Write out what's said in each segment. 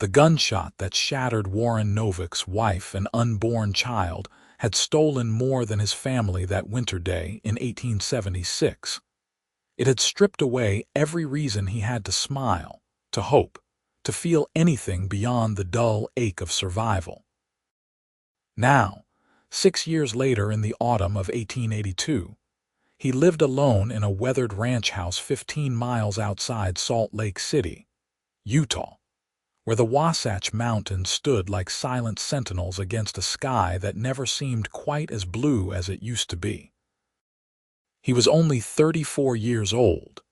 The gunshot that shattered Warren Novak's wife and unborn child had stolen more than his family that winter day in 1876. It had stripped away every reason he had to smile, to hope, to feel anything beyond the dull ache of survival. Now, 6 years later in the autumn of 1882, he lived alone in a weathered ranch house 15 miles outside Salt Lake City, Utah, where the Wasatch Mountains stood like silent sentinels against a sky that never seemed quite as blue as it used to be. He was only 34 years old,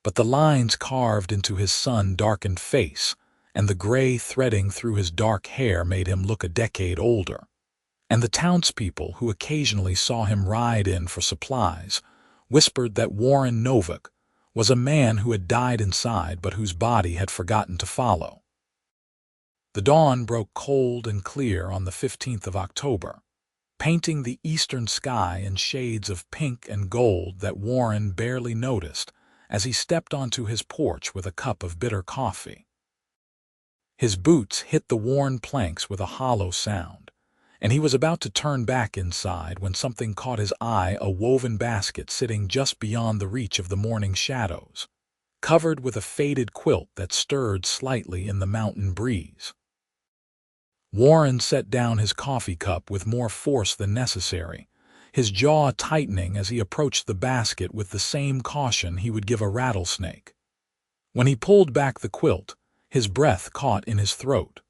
but the lines carved into his sun-darkened face and the gray threading through his dark hair made him look a decade older. And the townspeople who occasionally saw him ride in for supplies whispered that Warren Novak was a man who had died inside but whose body had forgotten to follow. The dawn broke cold and clear on the 15th of October, painting the eastern sky in shades of pink and gold that Warren barely noticed as he stepped onto his porch with a cup of bitter coffee. His boots hit the worn planks with a hollow sound, and he was about to turn back inside when something caught his eye: a woven basket sitting just beyond the reach of the morning shadows, covered with a faded quilt that stirred slightly in the mountain breeze. Warren set down his coffee cup with more force than necessary, his jaw tightening as he approached the basket with the same caution he would give a rattlesnake. When he pulled back the quilt, his breath caught in his throat.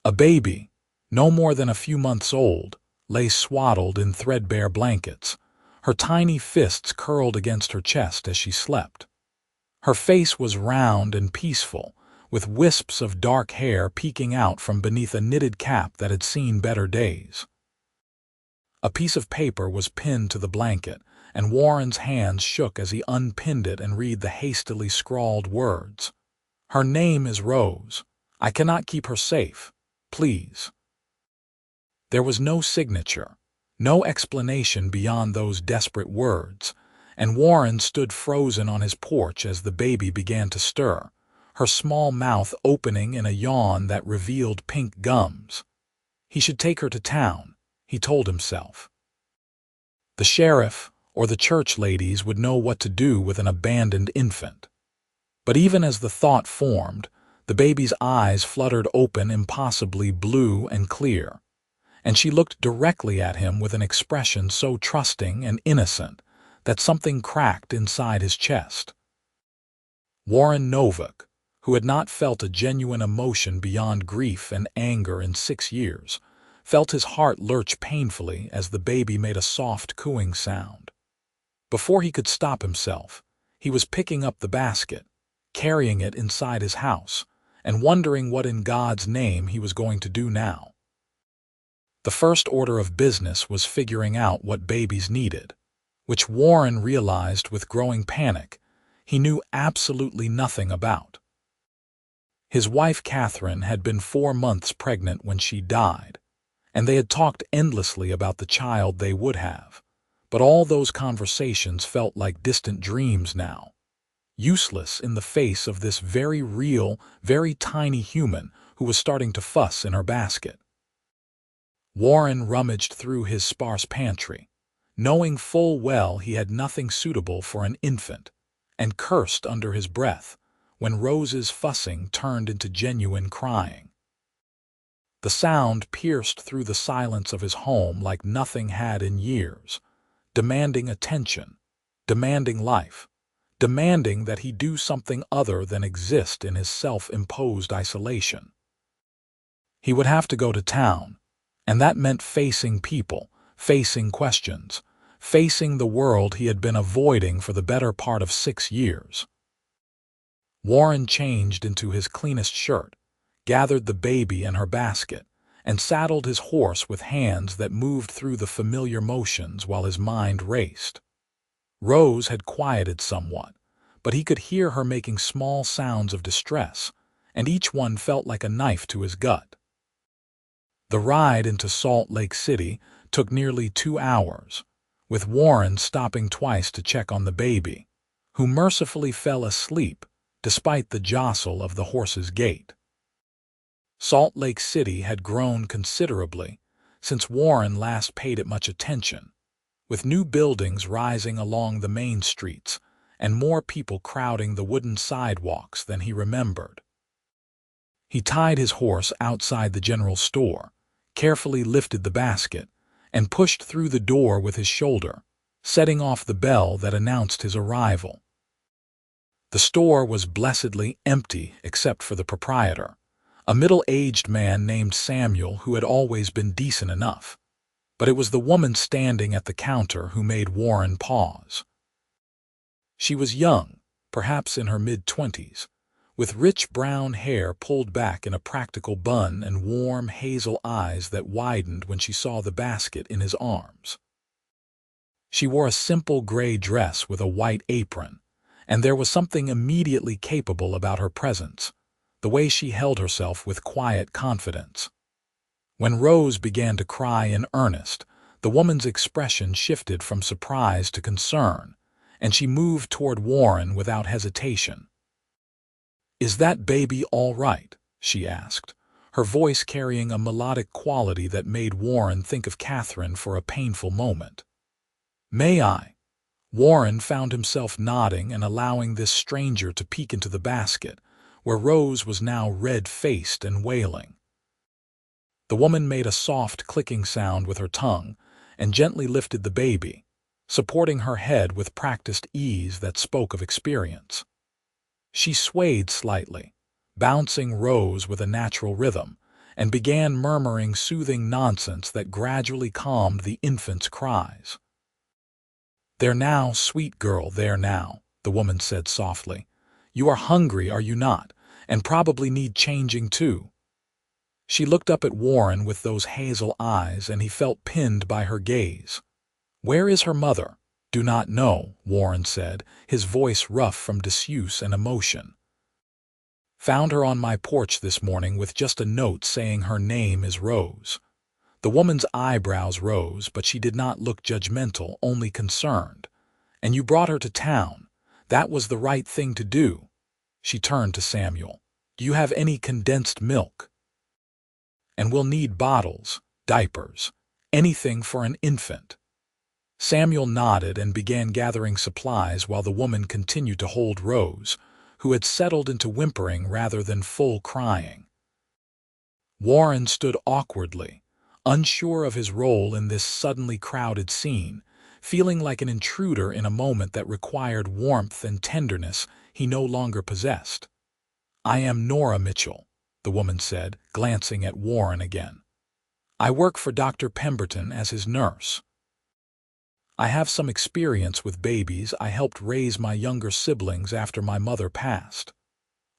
A baby, no more than a few months old, lay swaddled in threadbare blankets, her tiny fists curled against her chest as she slept. Her face was round and peaceful, with wisps of dark hair peeking out from beneath a knitted cap that had seen better days. A piece of paper was pinned to the blanket, and Warren's hands shook as he unpinned it and read the hastily scrawled words. "Her name is Rose. I cannot keep her safe. Please." There was no signature, no explanation beyond those desperate words, and Warren stood frozen on his porch as the baby began to stir, her small mouth opening in a yawn that revealed pink gums. He should take her to town, he told himself. The sheriff or the church ladies would know what to do with an abandoned infant. But even as the thought formed, the baby's eyes fluttered open, impossibly blue and clear, and she looked directly at him with an expression so trusting and innocent that something cracked inside his chest. Warren Novak, who had not felt a genuine emotion beyond grief and anger in 6 years, felt his heart lurch painfully as the baby made a soft cooing sound. Before he could stop himself, he was picking up the basket, carrying it inside his house, and wondering what in God's name he was going to do now. The first order of business was figuring out what babies needed, which Warren realized with growing panic he knew absolutely nothing about. His wife Catherine had been 4 months pregnant when she died, and they had talked endlessly about the child they would have, but all those conversations felt like distant dreams now, useless in the face of this very real, very tiny human who was starting to fuss in her basket. Warren rummaged through his sparse pantry, knowing full well he had nothing suitable for an infant, and cursed under his breath when Rose's fussing turned into genuine crying. The sound pierced through the silence of his home like nothing had in years, demanding attention, demanding life, demanding that he do something other than exist in his self-imposed isolation. He would have to go to town, and that meant facing people, facing questions, facing the world he had been avoiding for the better part of 6 years. Warren changed into his cleanest shirt, gathered the baby in her basket, and saddled his horse with hands that moved through the familiar motions while his mind raced. Rose had quieted somewhat, but he could hear her making small sounds of distress, and each one felt like a knife to his gut. The ride into Salt Lake City took nearly 2 hours, with Warren stopping twice to check on the baby, who mercifully fell asleep despite the jostle of the horse's gait. Salt Lake City had grown considerably since Warren last paid it much attention, with new buildings rising along the main streets and more people crowding the wooden sidewalks than he remembered. He tied his horse outside the general store, carefully lifted the basket, and pushed through the door with his shoulder, setting off the bell that announced his arrival. The store was blessedly empty except for the proprietor, a middle-aged man named Samuel who had always been decent enough. But it was the woman standing at the counter who made Warren pause. She was young, perhaps in her mid-20s, with rich brown hair pulled back in a practical bun and warm hazel eyes that widened when she saw the basket in his arms. She wore a simple gray dress with a white apron, and there was something immediately capable about her presence, the way she held herself with quiet confidence. When Rose began to cry in earnest, the woman's expression shifted from surprise to concern, and she moved toward Warren without hesitation. "Is that baby all right?" she asked, her voice carrying a melodic quality that made Warren think of Catherine for a painful moment. "May I?" Warren found himself nodding and allowing this stranger to peek into the basket, where Rose was now red-faced and wailing. The woman made a soft clicking sound with her tongue and gently lifted the baby, supporting her head with practiced ease that spoke of experience. She swayed slightly, bouncing Rose with a natural rhythm, and began murmuring soothing nonsense that gradually calmed the infant's cries. "There now, sweet girl, there now," the woman said softly. "You are hungry, are you not, and probably need changing too." She looked up at Warren with those hazel eyes, and he felt pinned by her gaze. "Where is her mother?" "Do not know," Warren said, his voice rough from disuse and emotion. "Found her on my porch this morning with just a note saying her name is Rose." The woman's eyebrows rose, but she did not look judgmental, only concerned. "And you brought her to town. That was the right thing to do." She turned to Samuel. "Do you have any condensed milk? And we'll need bottles, diapers, anything for an infant." Samuel nodded and began gathering supplies while the woman continued to hold Rose, who had settled into whimpering rather than full crying. Warren stood awkwardly, unsure of his role in this suddenly crowded scene, feeling like an intruder in a moment that required warmth and tenderness he no longer possessed. "I am Nora Mitchell," the woman said, glancing at Warren again. "I work for Dr. Pemberton as his nurse. I have some experience with babies. I helped raise my younger siblings after my mother passed."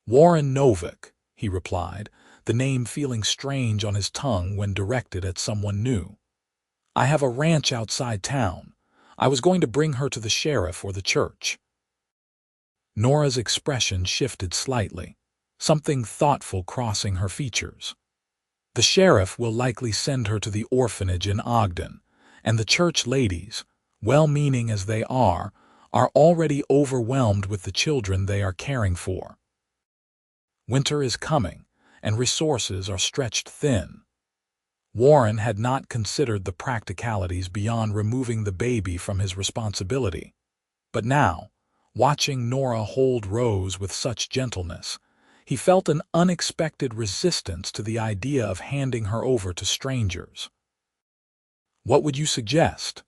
"Warren Novak," he replied, the name feeling strange on his tongue when directed at someone new. "I have a ranch outside town. I was going to bring her to the sheriff or the church." Nora's expression shifted slightly, something thoughtful crossing her features. "The sheriff will likely send her to the orphanage in Ogden, and the church ladies, well-meaning as they are already overwhelmed with the children they are caring for. Winter is coming, and resources are stretched thin." Warren had not considered the practicalities beyond removing the baby from his responsibility. But now, watching Nora hold Rose with such gentleness, he felt an unexpected resistance to the idea of handing her over to strangers. "What would you suggest?"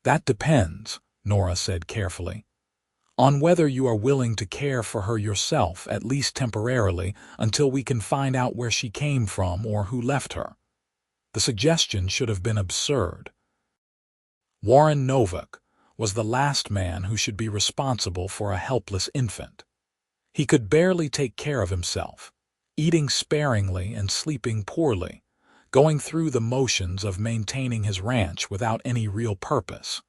"That depends," Nora said carefully, "on whether you are willing to care for her yourself, at least temporarily, until we can find out where she came from or who left her." The suggestion should have been absurd. Warren Novak was the last man who should be responsible for a helpless infant. He could barely take care of himself, eating sparingly and sleeping poorly, going through the motions of maintaining his ranch without any real purpose.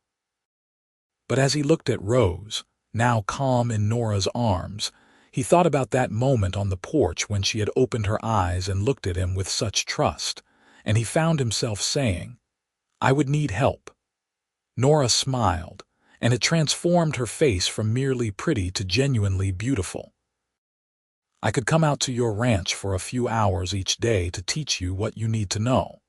But as he looked at Rose, now calm in Nora's arms, he thought about that moment on the porch when she had opened her eyes and looked at him with such trust, and he found himself saying, "I would need help." Nora smiled, and it transformed her face from merely pretty to genuinely beautiful. I could come out to your ranch for a few hours each day to teach you what you need to know.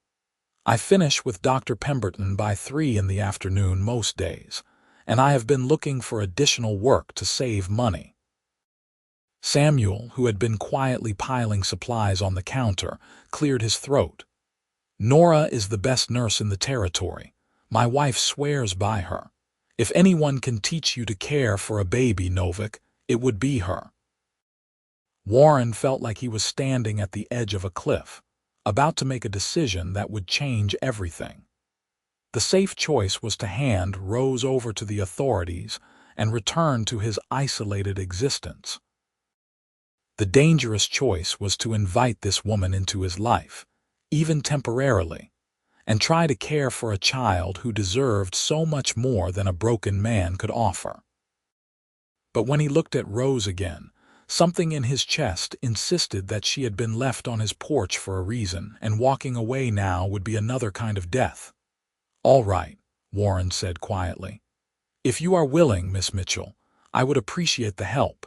I finish with Dr. Pemberton by 3 in the afternoon most days, and I have been looking for additional work to save money." Samuel, who had been quietly piling supplies on the counter, cleared his throat. "Nora is the best nurse in the territory. My wife swears by her. If anyone can teach you to care for a baby, Novak, it would be her." Warren felt like he was standing at the edge of a cliff, about to make a decision that would change everything. The safe choice was to hand Rose over to the authorities and return to his isolated existence. The dangerous choice was to invite this woman into his life, even temporarily, and try to care for a child who deserved so much more than a broken man could offer. But when he looked at Rose again, something in his chest insisted that she had been left on his porch for a reason, and walking away now would be another kind of death. "All right," Warren said quietly. "If you are willing, Miss Mitchell, I would appreciate the help."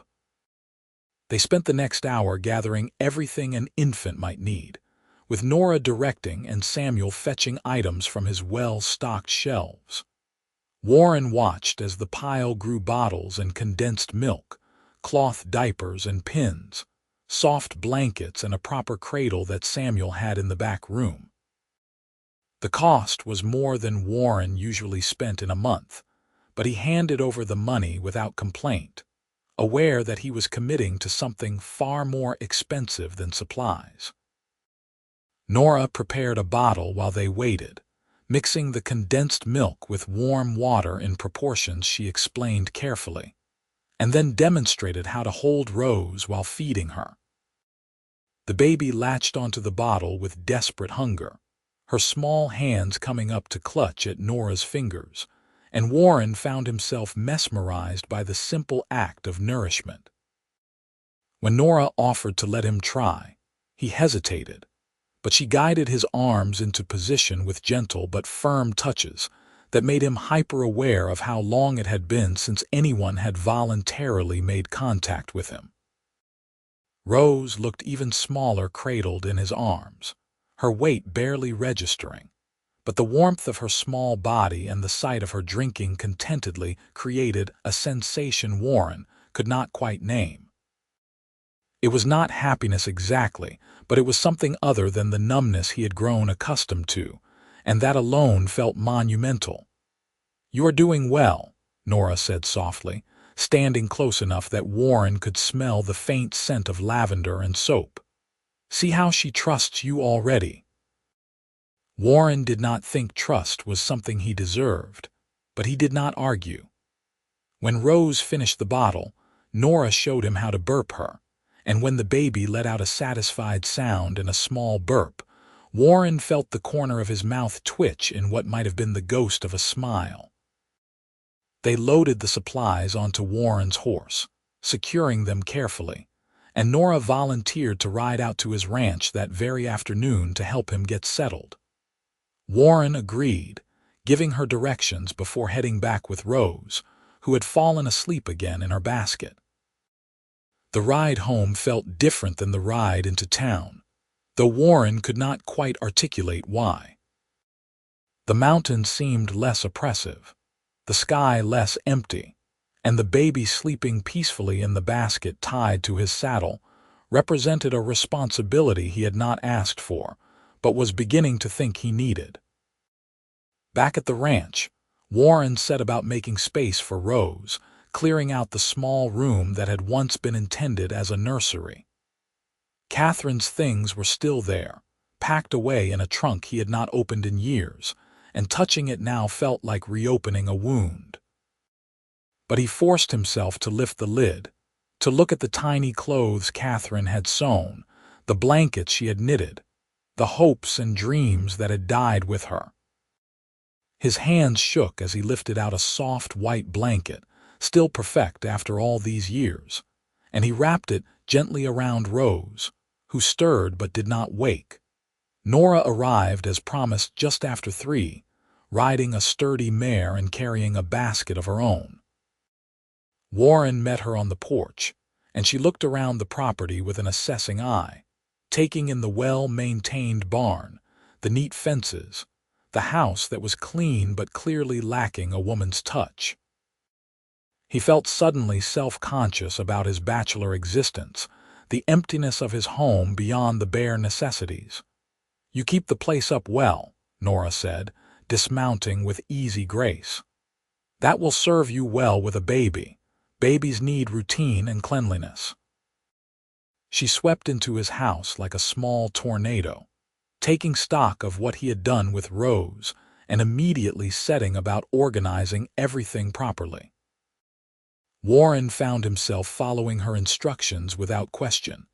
They spent the next hour gathering everything an infant might need, with Nora directing and Samuel fetching items from his well-stocked shelves. Warren watched as the pile grew: bottles and condensed milk, cloth diapers and pins, soft blankets, and a proper cradle that Samuel had in the back room. The cost was more than Warren usually spent in a month, but he handed over the money without complaint, aware that he was committing to something far more expensive than supplies. Nora prepared a bottle while they waited, mixing the condensed milk with warm water in proportions she explained carefully, and then demonstrated how to hold Rose while feeding her. The baby latched onto the bottle with desperate hunger, her small hands coming up to clutch at Nora's fingers, and Warren found himself mesmerized by the simple act of nourishment. When Nora offered to let him try, he hesitated, but she guided his arms into position with gentle but firm touches that made him hyper-aware of how long it had been since anyone had voluntarily made contact with him. Rose looked even smaller cradled in his arms, her weight barely registering, but the warmth of her small body and the sight of her drinking contentedly created a sensation Warren could not quite name. It was not happiness exactly, but it was something other than the numbness he had grown accustomed to, and that alone felt monumental. "You are doing well," Nora said softly, standing close enough that Warren could smell the faint scent of lavender and soap. "See how she trusts you already." Warren did not think trust was something he deserved, but he did not argue. When Rose finished the bottle, Nora showed him how to burp her, and when the baby let out a satisfied sound in a small burp, Warren felt the corner of his mouth twitch in what might have been the ghost of a smile. They loaded the supplies onto Warren's horse, securing them carefully, and Nora volunteered to ride out to his ranch that very afternoon to help him get settled. Warren agreed, giving her directions before heading back with Rose, who had fallen asleep again in her basket. The ride home felt different than the ride into town, though Warren could not quite articulate why. The mountains seemed less oppressive, the sky less empty, and the baby sleeping peacefully in the basket tied to his saddle represented a responsibility he had not asked for, but was beginning to think he needed. Back at the ranch, Warren set about making space for Rose, clearing out the small room that had once been intended as a nursery. Catherine's things were still there, packed away in a trunk he had not opened in years, and touching it now felt like reopening a wound. But he forced himself to lift the lid, to look at the tiny clothes Catherine had sewn, the blankets she had knitted, the hopes and dreams that had died with her. His hands shook as he lifted out a soft white blanket, still perfect after all these years, and he wrapped it gently around Rose, who stirred but did not wake. Nora arrived as promised just after 3, riding a sturdy mare and carrying a basket of her own. Warren met her on the porch, and she looked around the property with an assessing eye, taking in the well-maintained barn, the neat fences, the house that was clean but clearly lacking a woman's touch. He felt suddenly self-conscious about his bachelor existence, the emptiness of his home beyond the bare necessities. "You keep the place up well," Nora said, dismounting with easy grace. "That will serve you well with a baby. Babies need routine and cleanliness." She swept into his house like a small tornado, taking stock of what he had done with Rose and immediately setting about organizing everything properly. Warren found himself following her instructions without question,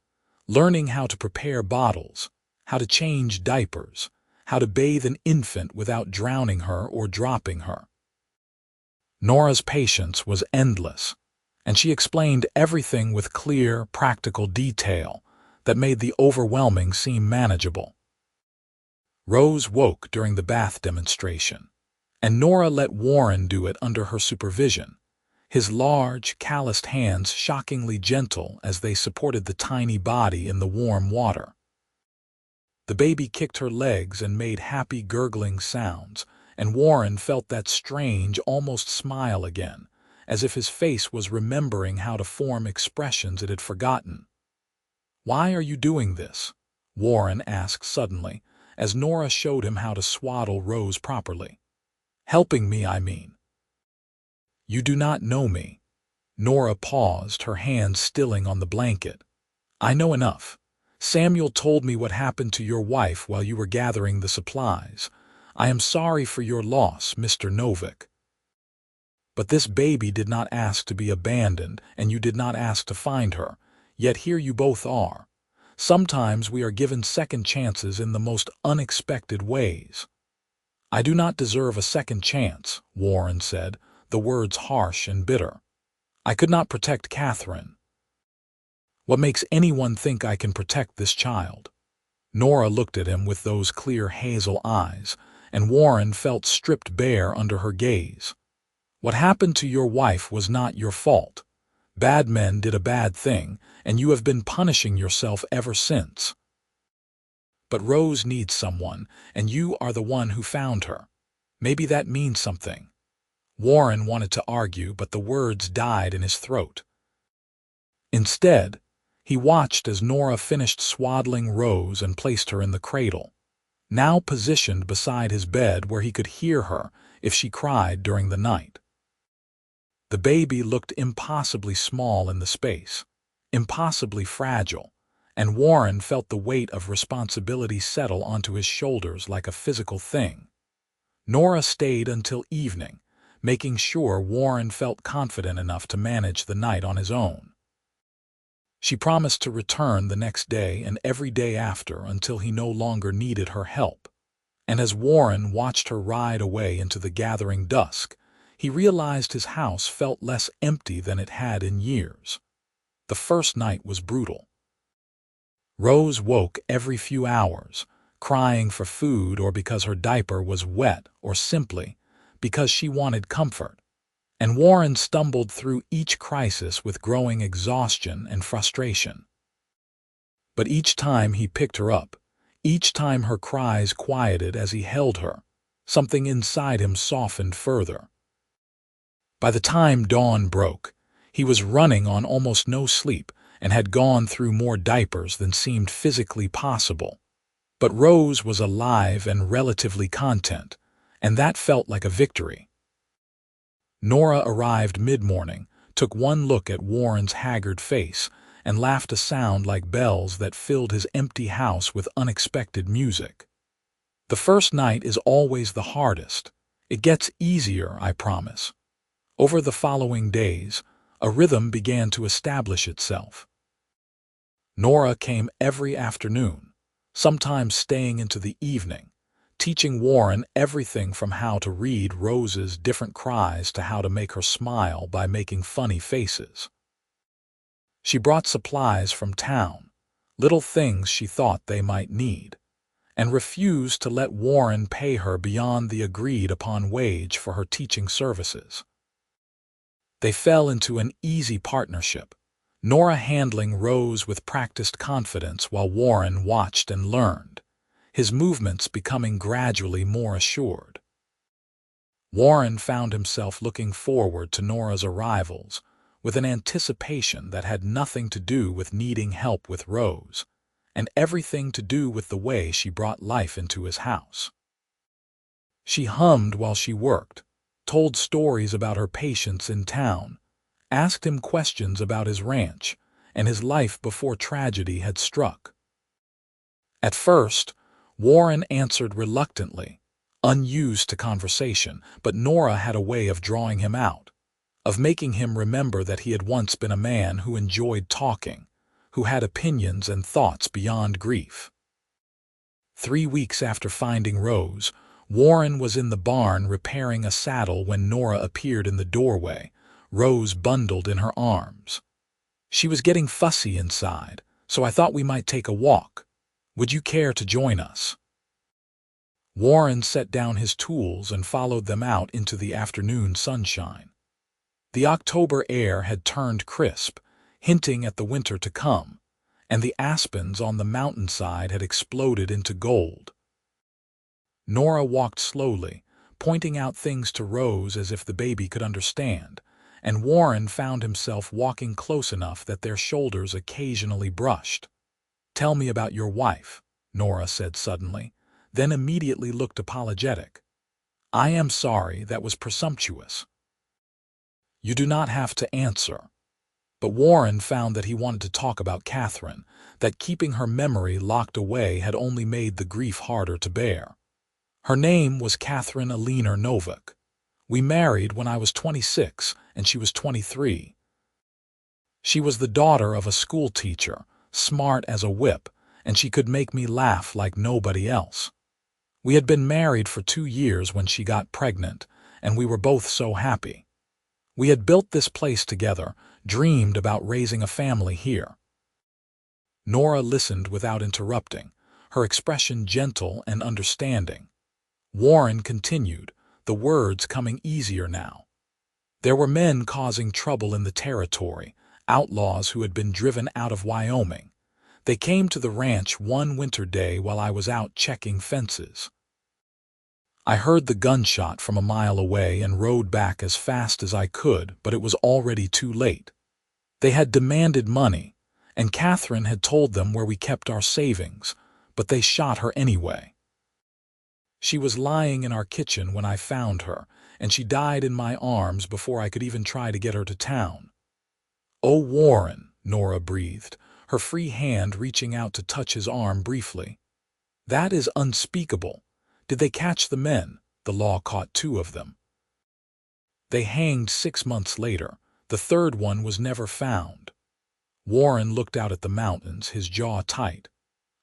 learning how to prepare bottles, how to change diapers, how to bathe an infant without drowning her or dropping her. Nora's patience was endless, and she explained everything with clear, practical detail that made the overwhelming seem manageable. Rose woke during the bath demonstration, and Nora let Warren do it under her supervision, his large, calloused hands shockingly gentle as they supported the tiny body in the warm water. The baby kicked her legs and made happy gurgling sounds, and Warren felt that strange, almost smile again, as if his face was remembering how to form expressions it had forgotten. "Why are you doing this?" Warren asked suddenly, as Nora showed him how to swaddle Rose properly. "Helping me, I mean." "You do not know me." Nora paused, her hands stilling on the blanket. "I know enough. Samuel told me what happened to your wife while you were gathering the supplies. I am sorry for your loss, Mr. Novak. But this baby did not ask to be abandoned, and you did not ask to find her, yet here you both are. Sometimes we are given second chances in the most unexpected ways." "I do not deserve a second chance," Warren said, the words harsh and bitter. "I could not protect Catherine." "What makes anyone think I can protect this child?" Nora looked at him with those clear hazel eyes, and Warren felt stripped bare under her gaze. "What happened to your wife was not your fault. Bad men did a bad thing, and you have been punishing yourself ever since. But Rose needs someone, and you are the one who found her. Maybe that means something." Warren wanted to argue, but the words died in his throat. Instead, he watched as Nora finished swaddling Rose and placed her in the cradle, now positioned beside his bed where he could hear her if she cried during the night. The baby looked impossibly small in the space, impossibly fragile, and Warren felt the weight of responsibility settle onto his shoulders like a physical thing. Nora stayed until evening, making sure Warren felt confident enough to manage the night on his own. She promised to return the next day and every day after until he no longer needed her help. And as Warren watched her ride away into the gathering dusk, he realized his house felt less empty than it had in years. The first night was brutal. Rose woke every few hours, crying for food or because her diaper was wet or simply because she wanted comfort, and Warren stumbled through each crisis with growing exhaustion and frustration. But each time he picked her up, each time her cries quieted as he held her, something inside him softened further. By the time dawn broke, he was running on almost no sleep and had gone through more diapers than seemed physically possible. But Rose was alive and relatively content, and that felt like a victory. Nora arrived mid-morning, took one look at Warren's haggard face, and laughed a sound like bells that filled his empty house with unexpected music. "The first night is always the hardest. It gets easier, I promise." Over the following days, a rhythm began to establish itself. Nora came every afternoon, sometimes staying into the evening, teaching Warren everything from how to read Rose's different cries to how to make her smile by making funny faces. She brought supplies from town, little things she thought they might need, and refused to let Warren pay her beyond the agreed-upon wage for her teaching services. They fell into an easy partnership, Nora handling Rose with practiced confidence while Warren watched and learned, his movements becoming gradually more assured. Warren found himself looking forward to Nora's arrivals with an anticipation that had nothing to do with needing help with Rose, and everything to do with the way she brought life into his house. She hummed while she worked, told stories about her patients in town, asked him questions about his ranch and his life before tragedy had struck. At first, Warren answered reluctantly, unused to conversation, but Nora had a way of drawing him out, of making him remember that he had once been a man who enjoyed talking, who had opinions and thoughts beyond grief. 3 weeks after finding Rose, Warren was in the barn repairing a saddle when Nora appeared in the doorway, Rose bundled in her arms. She was getting fussy inside, so I thought we might take a walk. Would you care to join us? Warren set down his tools and followed them out into the afternoon sunshine. The October air had turned crisp, hinting at the winter to come, and the aspens on the mountainside had exploded into gold. Nora walked slowly, pointing out things to Rose as if the baby could understand, and Warren found himself walking close enough that their shoulders occasionally brushed. "Tell me about your wife," Nora said suddenly, then immediately looked apologetic. "I am sorry, that was presumptuous." "You do not have to answer." But Warren found that he wanted to talk about Catherine, that keeping her memory locked away had only made the grief harder to bear. Her name was Catherine Alina Novak. We married when I was 26 and she was 23. She was the daughter of a school teacher, smart as a whip, and she could make me laugh like nobody else. We had been married for 2 years when she got pregnant, and we were both so happy. We had built this place together, dreamed about raising a family here. Nora listened without interrupting, her expression gentle and understanding. Warren continued, the words coming easier now. There were men causing trouble in the territory, outlaws who had been driven out of Wyoming. They came to the ranch one winter day while I was out checking fences. I heard the gunshot from a mile away and rode back as fast as I could, but it was already too late. They had demanded money, and Catherine had told them where we kept our savings, but they shot her anyway. She was lying in our kitchen when I found her, and she died in my arms before I could even try to get her to town. "Oh, Warren," Nora breathed, her free hand reaching out to touch his arm briefly. "That is unspeakable. Did they catch the men?" "The law caught 2 of them. They hanged 6 months later. The 3rd one was never found." Warren looked out at the mountains, his jaw tight.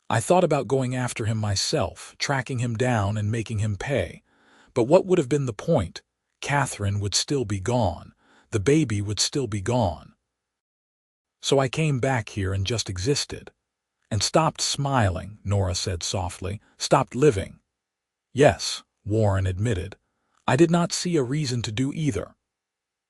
"I thought about going after him myself, tracking him down and making him pay. But what would have been the point? Catherine would still be gone. The baby would still be gone. So I came back here and just existed. And stopped smiling," Nora said softly, "stopped living." "Yes," Warren admitted. "I did not see a reason to do either."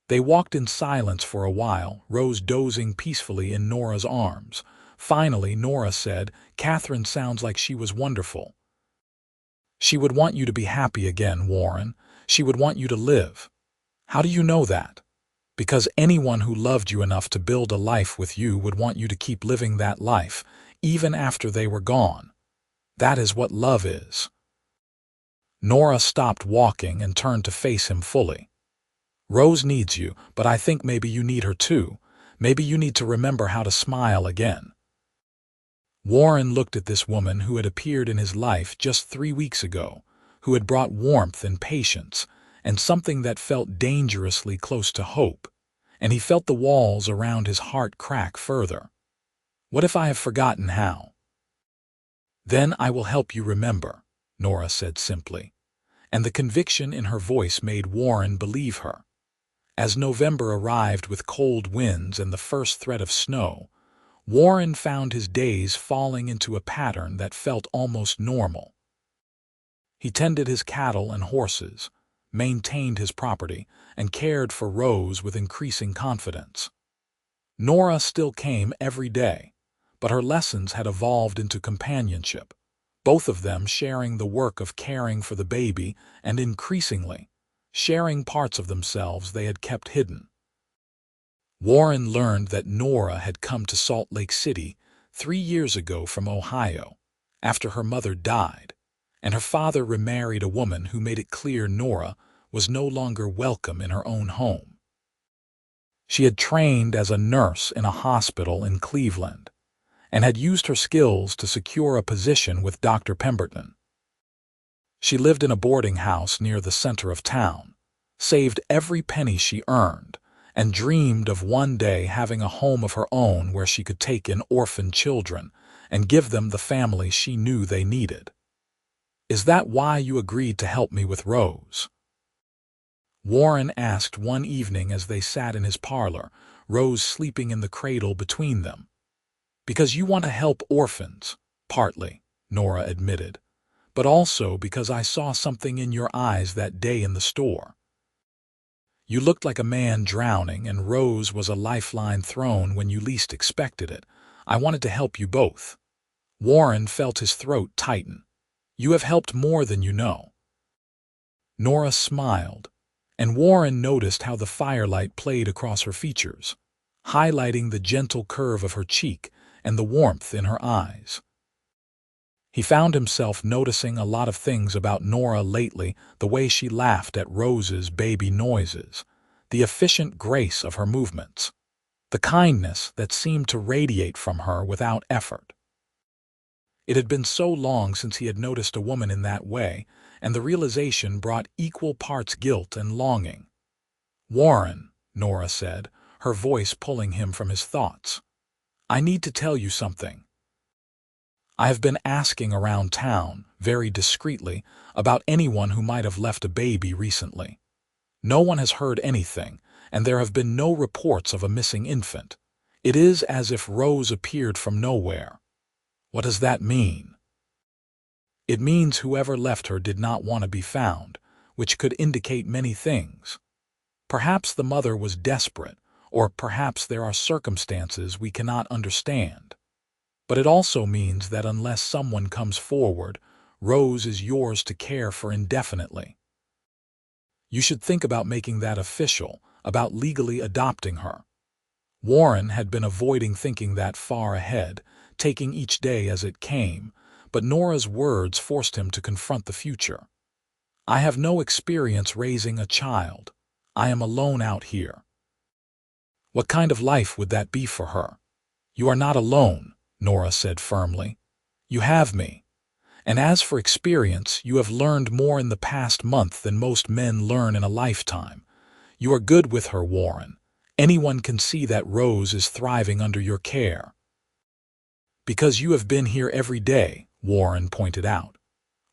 They walked in silence for a while, Rose dozing peacefully in Nora's arms. Finally, Nora said, "Catherine sounds like she was wonderful." "She would want you to be happy again, Warren. She would want you to live." "How do you know that?" "Because anyone who loved you enough to build a life with you would want you to keep living that life, even after they were gone. That is what love is." Nora stopped walking and turned to face him fully. "Rose needs you, but I think maybe you need her too. Maybe you need to remember how to smile again." Warren looked at this woman who had appeared in his life just 3 weeks ago, who had brought warmth and patience, and something that felt dangerously close to hope, and he felt the walls around his heart crack further. "What if I have forgotten how?" "Then I will help you remember," Nora said simply, and the conviction in her voice made Warren believe her. As November arrived with cold winds and the first threat of snow, Warren found his days falling into a pattern that felt almost normal. He tended his cattle and horses, maintained his property, and cared for Rose with increasing confidence. Nora still came every day, but her lessons had evolved into companionship, both of them sharing the work of caring for the baby and, increasingly, sharing parts of themselves they had kept hidden. Warren learned that Nora had come to Salt Lake City 3 years ago from Ohio, after her mother died, and her father remarried a woman who made it clear Nora was no longer welcome in her own home. She had trained as a nurse in a hospital in Cleveland and had used her skills to secure a position with Dr. Pemberton. She lived in a boarding house near the center of town, saved every penny she earned, and dreamed of one day having a home of her own where she could take in orphan children and give them the family she knew they needed. "Is that why you agreed to help me with Rose?" Warren asked one evening as they sat in his parlor, Rose sleeping in the cradle between them. "Because you want to help orphans, partly," Nora admitted, "but also because I saw something in your eyes that day in the store. You looked like a man drowning, and Rose was a lifeline thrown when you least expected it. I wanted to help you both." Warren felt his throat tighten. "You have helped more than you know." Nora smiled, and Warren noticed how the firelight played across her features, highlighting the gentle curve of her cheek and the warmth in her eyes. He found himself noticing a lot of things about Nora lately: the way she laughed at Rose's baby noises, the efficient grace of her movements, the kindness that seemed to radiate from her without effort. It had been so long since he had noticed a woman in that way, and the realization brought equal parts guilt and longing. "Warren," Nora said, her voice pulling him from his thoughts, "I need to tell you something. I have been asking around town, very discreetly, about anyone who might have left a baby recently. No one has heard anything, and there have been no reports of a missing infant. It is as if Rose appeared from nowhere." "What does that mean?" "It means whoever left her did not want to be found, which could indicate many things. Perhaps the mother was desperate, or perhaps there are circumstances we cannot understand. But it also means that unless someone comes forward, Rose is yours to care for indefinitely. You should think about making that official, about legally adopting her." Warren had been avoiding thinking that far ahead, taking each day as it came, but Nora's words forced him to confront the future. "I have no experience raising a child. I am alone out here." "What kind of life would that be for her?" "You are not alone," Nora said firmly. "You have me. And as for experience, you have learned more in the past month than most men learn in a lifetime. You are good with her, Warren. Anyone can see that Rose is thriving under your care." "Because you have been here every day," Warren pointed out.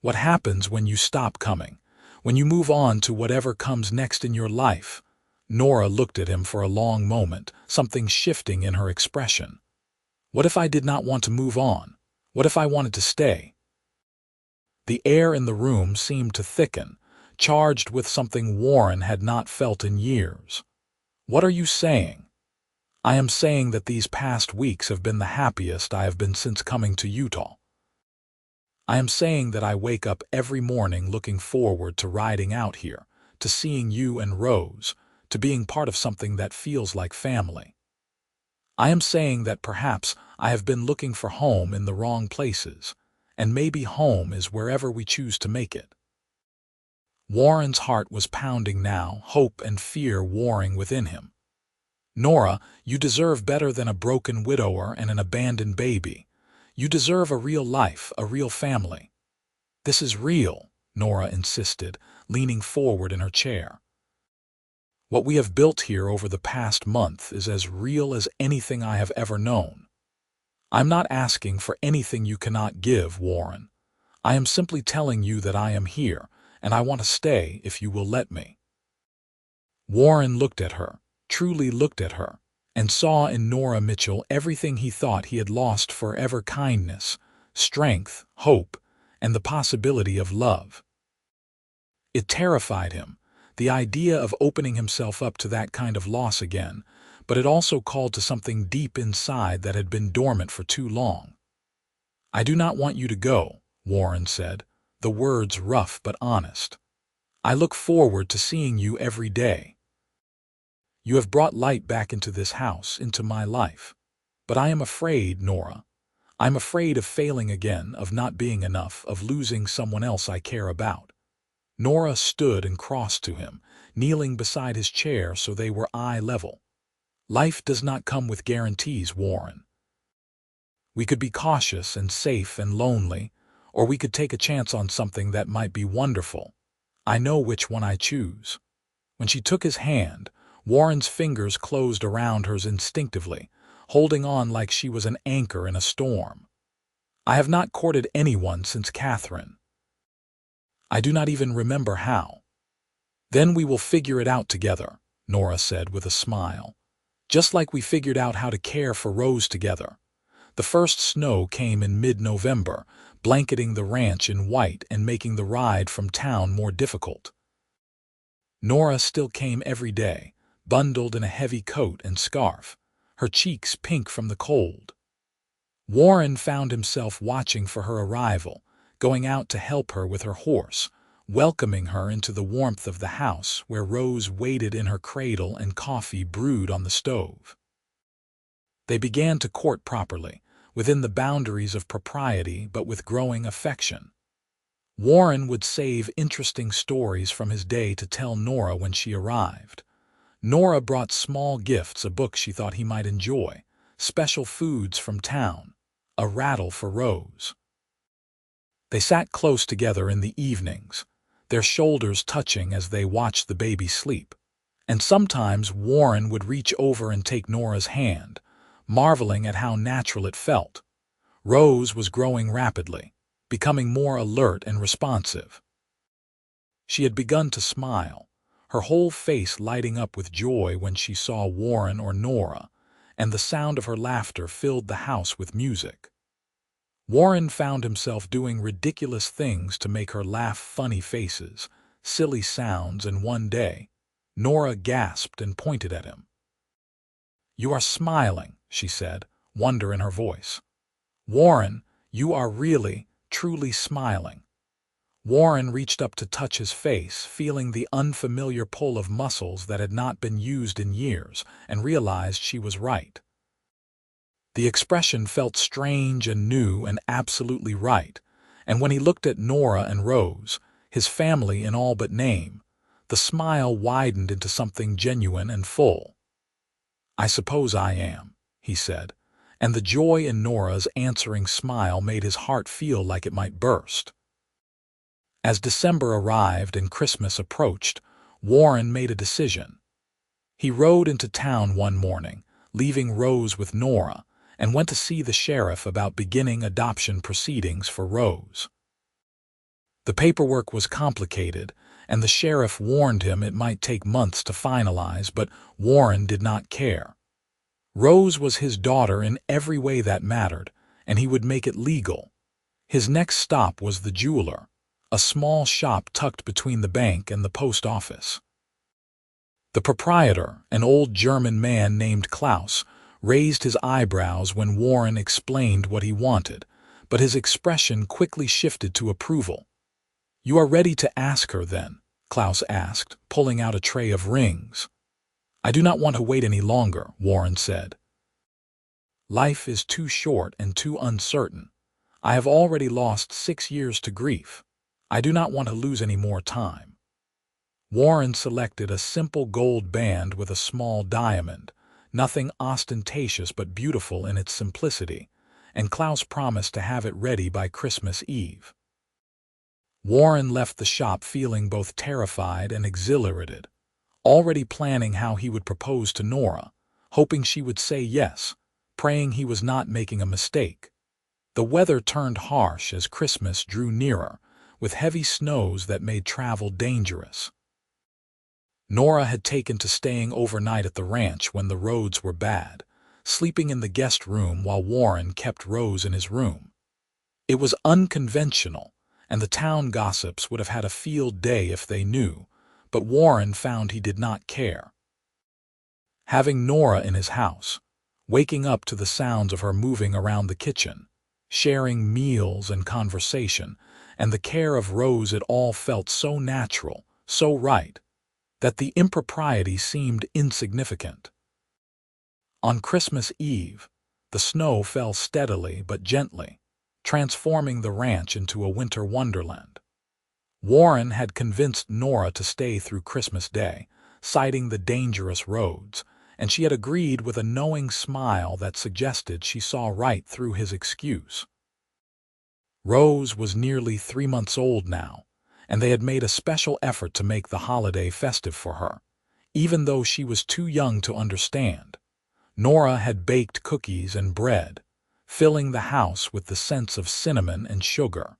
"What happens when you stop coming? When you move on to whatever comes next in your life?" Nora looked at him for a long moment, something shifting in her expression. "What if I did not want to move on? What if I wanted to stay?" The air in the room seemed to thicken, charged with something Warren had not felt in years. "What are you saying?" "I am saying that these past weeks have been the happiest I have been since coming to Utah. I am saying that I wake up every morning looking forward to riding out here, to seeing you and Rose, to being part of something that feels like family. I am saying that perhaps I have been looking for home in the wrong places, and maybe home is wherever we choose to make it." Warren's heart was pounding now, hope and fear warring within him. "Nora, you deserve better than a broken widower and an abandoned baby. You deserve a real life, a real family." "This is real," Nora insisted, leaning forward in her chair. "What we have built here over the past month is as real as anything I have ever known. I'm not asking for anything you cannot give, Warren. I am simply telling you that I am here, and I want to stay if you will let me." Warren looked at her, truly looked at her, and saw in Nora Mitchell everything he thought he had lost forever: kindness, strength, hope, and the possibility of love. It terrified him, the idea of opening himself up to that kind of loss again, but it also called to something deep inside that had been dormant for too long. "I do not want you to go," Warren said, the words rough but honest. "I look forward to seeing you every day. You have brought light back into this house, into my life. But I am afraid, Nora. I'm afraid of failing again, of not being enough, of losing someone else I care about." Nora stood and crossed to him, kneeling beside his chair so they were eye level. "Life does not come with guarantees, Warren. We could be cautious and safe and lonely, or we could take a chance on something that might be wonderful. I know which one I choose." When she took his hand, Warren's fingers closed around hers instinctively, holding on like she was an anchor in a storm. "I have not courted anyone since Catherine. I do not even remember how." "Then we will figure it out together," Nora said with a smile. "Just like we figured out how to care for Rose together." The first snow came in mid-November, blanketing the ranch in white and making the ride from town more difficult. Nora still came every day, bundled in a heavy coat and scarf, her cheeks pink from the cold. Warren found himself watching for her arrival, going out to help her with her horse, welcoming her into the warmth of the house where Rose waited in her cradle and coffee brewed on the stove. They began to court properly, within the boundaries of propriety but with growing affection. Warren would save interesting stories from his day to tell Nora when she arrived. Nora brought small gifts, a book she thought he might enjoy, special foods from town, a rattle for Rose. They sat close together in the evenings, their shoulders touching as they watched the baby sleep. And sometimes Warren would reach over and take Nora's hand, marveling at how natural it felt. Rose was growing rapidly, becoming more alert and responsive. She had begun to smile, her whole face lighting up with joy when she saw Warren or Nora, and the sound of her laughter filled the house with music. Warren found himself doing ridiculous things to make her laugh, funny faces, silly sounds, and one day, Nora gasped and pointed at him. "You are smiling," she said, wonder in her voice. "Warren, you are really, truly smiling." Warren reached up to touch his face, feeling the unfamiliar pull of muscles that had not been used in years, and realized she was right. The expression felt strange and new and absolutely right, and when he looked at Nora and Rose, his family in all but name, the smile widened into something genuine and full. "I suppose I am," he said, and the joy in Nora's answering smile made his heart feel like it might burst. As December arrived and Christmas approached, Warren made a decision. He rode into town one morning, leaving Rose with Nora, and went to see the sheriff about beginning adoption proceedings for Rose. The paperwork was complicated, and the sheriff warned him it might take months to finalize, but Warren did not care. Rose was his daughter in every way that mattered, and he would make it legal. His next stop was the jeweler, a small shop tucked between the bank and the post office. The proprietor, an old German man named Klaus, raised his eyebrows when Warren explained what he wanted, but his expression quickly shifted to approval. "You are ready to ask her, then?" Klaus asked, pulling out a tray of rings. "I do not want to wait any longer," Warren said. "Life is too short and too uncertain. I have already lost 6 years to grief. I do not want to lose any more time." Warren selected a simple gold band with a small diamond, nothing ostentatious but beautiful in its simplicity, and Klaus promised to have it ready by Christmas Eve. Warren left the shop feeling both terrified and exhilarated, already planning how he would propose to Nora, hoping she would say yes, praying he was not making a mistake. The weather turned harsh as Christmas drew nearer, with heavy snows that made travel dangerous. Nora had taken to staying overnight at the ranch when the roads were bad, sleeping in the guest room while Warren kept Rose in his room. It was unconventional, and the town gossips would have had a field day if they knew, but Warren found he did not care. Having Nora in his house, waking up to the sounds of her moving around the kitchen, sharing meals and conversation, and the care of Rose, it all felt so natural, so right, that the impropriety seemed insignificant. On Christmas Eve, the snow fell steadily but gently, transforming the ranch into a winter wonderland. Warren had convinced Nora to stay through Christmas Day, citing the dangerous roads, and she had agreed with a knowing smile that suggested she saw right through his excuse. Rose was nearly 3 months old now, and they had made a special effort to make the holiday festive for her, even though she was too young to understand. Nora had baked cookies and bread, filling the house with the scents of cinnamon and sugar.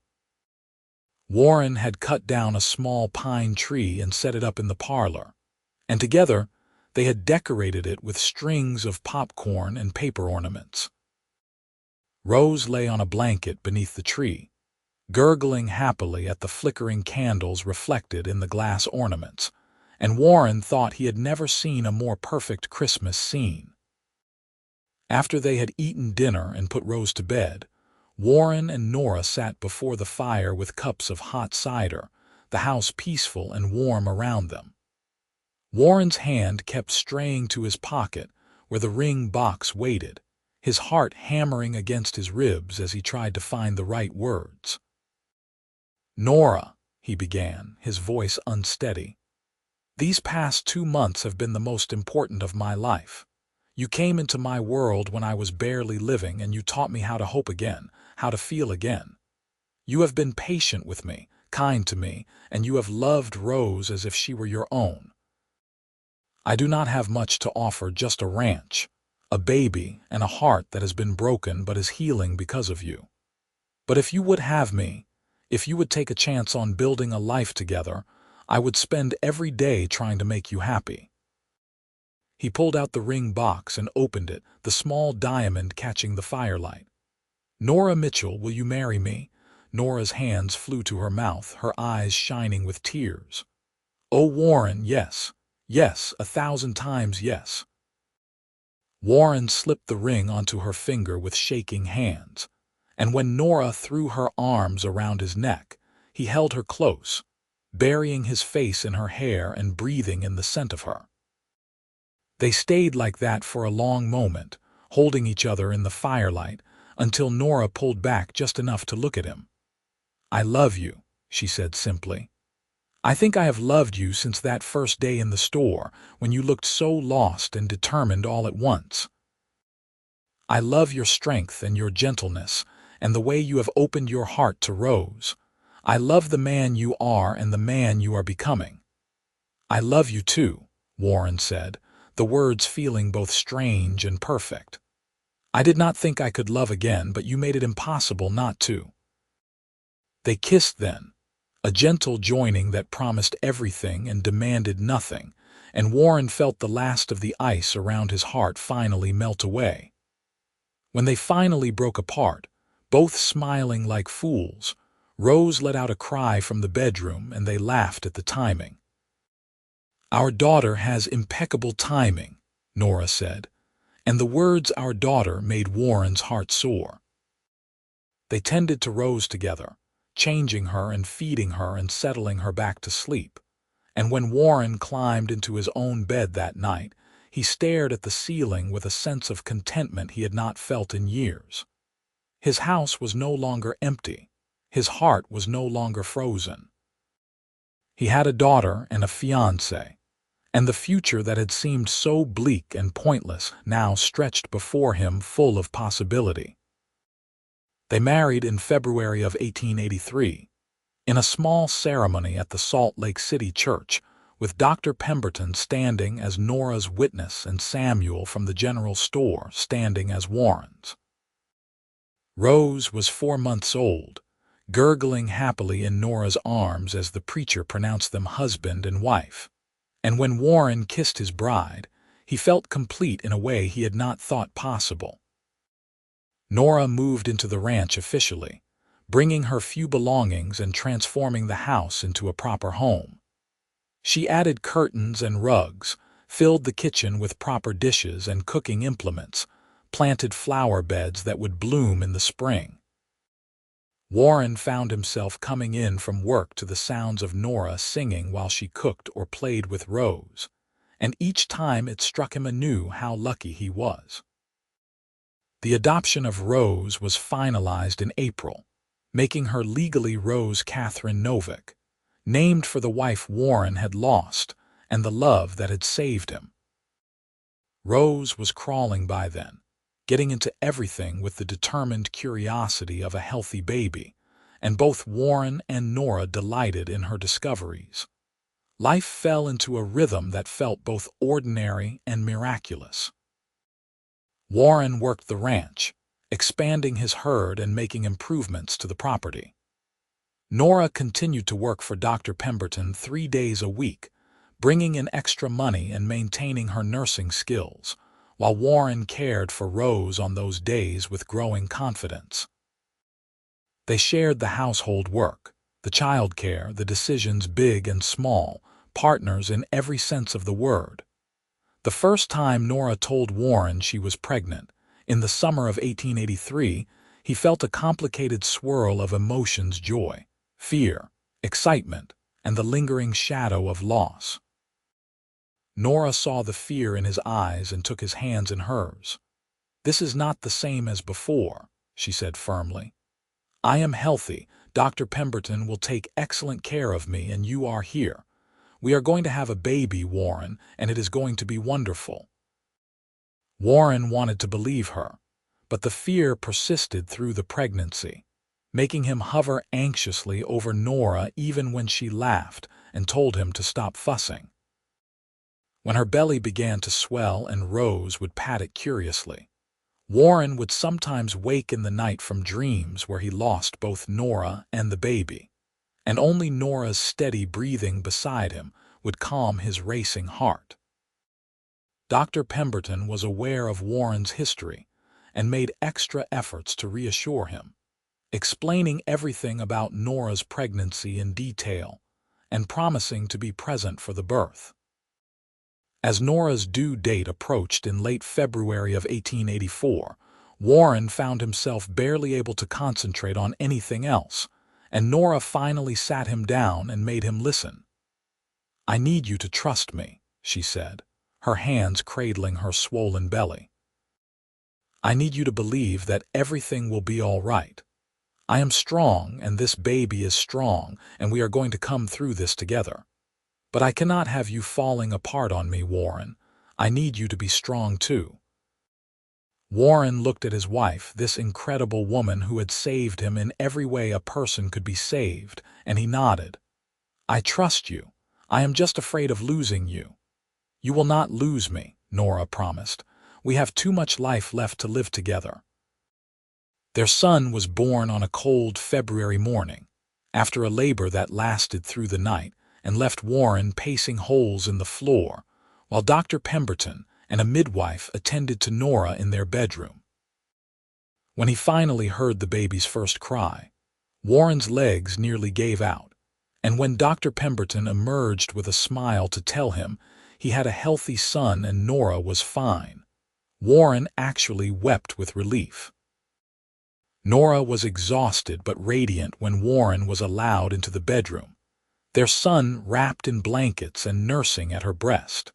Warren had cut down a small pine tree and set it up in the parlor, and together they had decorated it with strings of popcorn and paper ornaments. Rose lay on a blanket beneath the tree, gurgling happily at the flickering candles reflected in the glass ornaments, and Warren thought he had never seen a more perfect Christmas scene. After they had eaten dinner and put Rose to bed, Warren and Nora sat before the fire with cups of hot cider, the house peaceful and warm around them. Warren's hand kept straying to his pocket where the ring box waited, his heart hammering against his ribs as he tried to find the right words. "Nora," he began, his voice unsteady, "these past 2 months have been the most important of my life. You came into my world when I was barely living, and you taught me how to hope again, how to feel again. You have been patient with me, kind to me, and you have loved Rose as if she were your own. I do not have much to offer, just a ranch, a baby, and a heart that has been broken but is healing because of you. But if you would have me, if you would take a chance on building a life together, I would spend every day trying to make you happy." He pulled out the ring box and opened it, the small diamond catching the firelight. "Nora Mitchell, will you marry me?" Nora's hands flew to her mouth, her eyes shining with tears. "Oh, Warren, yes. Yes, 1,000 times yes." Warren slipped the ring onto her finger with shaking hands, and when Nora threw her arms around his neck, he held her close, burying his face in her hair and breathing in the scent of her. They stayed like that for a long moment, holding each other in the firelight, until Nora pulled back just enough to look at him. "I love you," she said simply. "I think I have loved you since that first day in the store, when you looked so lost and determined all at once. I love your strength and your gentleness, and the way you have opened your heart to Rose. I love the man you are and the man you are becoming." "I love you too," Warren said, the words feeling both strange and perfect. "I did not think I could love again, but you made it impossible not to." They kissed then, a gentle joining that promised everything and demanded nothing, and Warren felt the last of the ice around his heart finally melt away. When they finally broke apart, both smiling like fools, Rose let out a cry from the bedroom, and they laughed at the timing. "Our daughter has impeccable timing," Nora said, and the words "our daughter" made Warren's heart soar. They tended to Rose together, changing her and feeding her and settling her back to sleep, and when Warren climbed into his own bed that night, he stared at the ceiling with a sense of contentment he had not felt in years. His house was no longer empty. His heart was no longer frozen. He had a daughter and a fiancé, and the future that had seemed so bleak and pointless now stretched before him full of possibility. They married in February of 1883, in a small ceremony at the Salt Lake City church, with Dr. Pemberton standing as Nora's witness and Samuel from the general store standing as Warren's. Rose was 4 months old, gurgling happily in Nora's arms as the preacher pronounced them husband and wife, and when Warren kissed his bride, he felt complete in a way he had not thought possible. Nora moved into the ranch officially, bringing her few belongings and transforming the house into a proper home. She added curtains and rugs, filled the kitchen with proper dishes and cooking implements, planted flower beds that would bloom in the spring. Warren found himself coming in from work to the sounds of Nora singing while she cooked or played with Rose, and each time it struck him anew how lucky he was. The adoption of Rose was finalized in April, making her legally Rose Catherine Novak, named for the wife Warren had lost and the love that had saved him. Rose was crawling by then, getting into everything with the determined curiosity of a healthy baby, and both Warren and Nora delighted in her discoveries. Life fell into a rhythm that felt both ordinary and miraculous. Warren worked the ranch, expanding his herd and making improvements to the property. Nora continued to work for Dr. Pemberton 3 days a week, bringing in extra money and maintaining her nursing skills, while Warren cared for Rose on those days with growing confidence. They shared the household work, the childcare, the decisions big and small, partners in every sense of the word. The first time Nora told Warren she was pregnant, in the summer of 1883, he felt a complicated swirl of emotions: joy, fear, excitement, and the lingering shadow of loss. Nora saw the fear in his eyes and took his hands in hers. "This is not the same as before," she said firmly. "I am healthy, Dr. Pemberton will take excellent care of me, and you are here. We are going to have a baby, Warren, and it is going to be wonderful." Warren wanted to believe her, but the fear persisted through the pregnancy, making him hover anxiously over Nora even when she laughed and told him to stop fussing. When her belly began to swell and Rose would pat it curiously, Warren would sometimes wake in the night from dreams where he lost both Nora and the baby, and only Nora's steady breathing beside him would calm his racing heart. Dr. Pemberton was aware of Warren's history and made extra efforts to reassure him, explaining everything about Nora's pregnancy in detail and promising to be present for the birth. As Nora's due date approached in late February of 1884, Warren found himself barely able to concentrate on anything else, and Nora finally sat him down and made him listen. "I need you to trust me," she said, her hands cradling her swollen belly. "I need you to believe that everything will be all right. I am strong, and this baby is strong, and we are going to come through this together. But I cannot have you falling apart on me, Warren. I need you to be strong too." Warren looked at his wife, this incredible woman who had saved him in every way a person could be saved, and he nodded. "I trust you. I am just afraid of losing you." "You will not lose me," Nora promised. "We have too much life left to live together." Their son was born on a cold February morning, after a labor that lasted through the night and left Warren pacing holes in the floor, while Dr. Pemberton and a midwife attended to Nora in their bedroom. When he finally heard the baby's first cry, Warren's legs nearly gave out, and when Dr. Pemberton emerged with a smile to tell him he had a healthy son and Nora was fine, Warren actually wept with relief. Nora was exhausted but radiant when Warren was allowed into the bedroom, their son wrapped in blankets and nursing at her breast.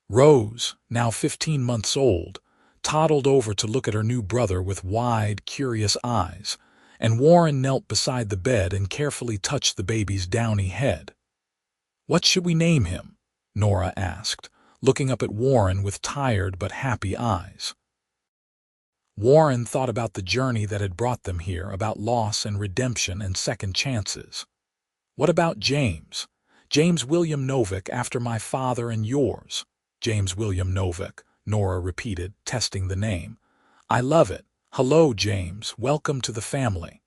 Rose, now 15 months old, toddled over to look at her new brother with wide, curious eyes, and Warren knelt beside the bed and carefully touched the baby's downy head. "What should we name him?" Nora asked, looking up at Warren with tired but happy eyes. Warren thought about the journey that had brought them here, about loss and redemption and second chances. "What about James? James William Novak, after my father and yours." "James William Novak," Nora repeated, testing the name. "I love it. Hello, James. Welcome to the family."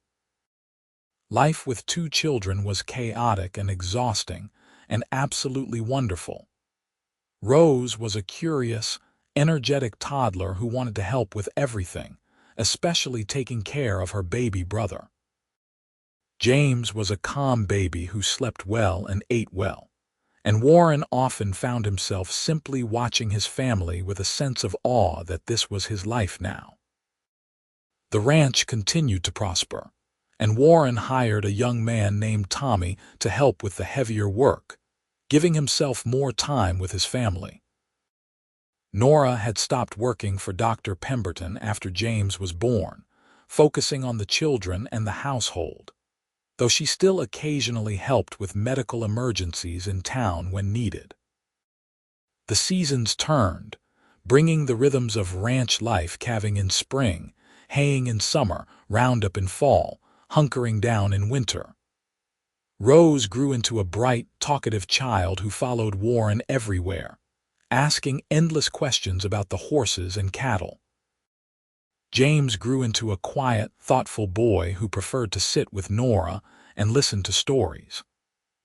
Life with 2 children was chaotic and exhausting, and absolutely wonderful. Rose was a curious, energetic toddler who wanted to help with everything, especially taking care of her baby brother. James was a calm baby who slept well and ate well, and Warren often found himself simply watching his family with a sense of awe that this was his life now. The ranch continued to prosper, and Warren hired a young man named Tommy to help with the heavier work, giving himself more time with his family. Nora had stopped working for Dr. Pemberton after James was born, focusing on the children and the household, though she still occasionally helped with medical emergencies in town when needed. The seasons turned, bringing the rhythms of ranch life, calving in spring, haying in summer, roundup in fall, hunkering down in winter. Rose grew into a bright, talkative child who followed Warren everywhere, asking endless questions about the horses and cattle. James grew into a quiet, thoughtful boy who preferred to sit with Nora and listen to stories.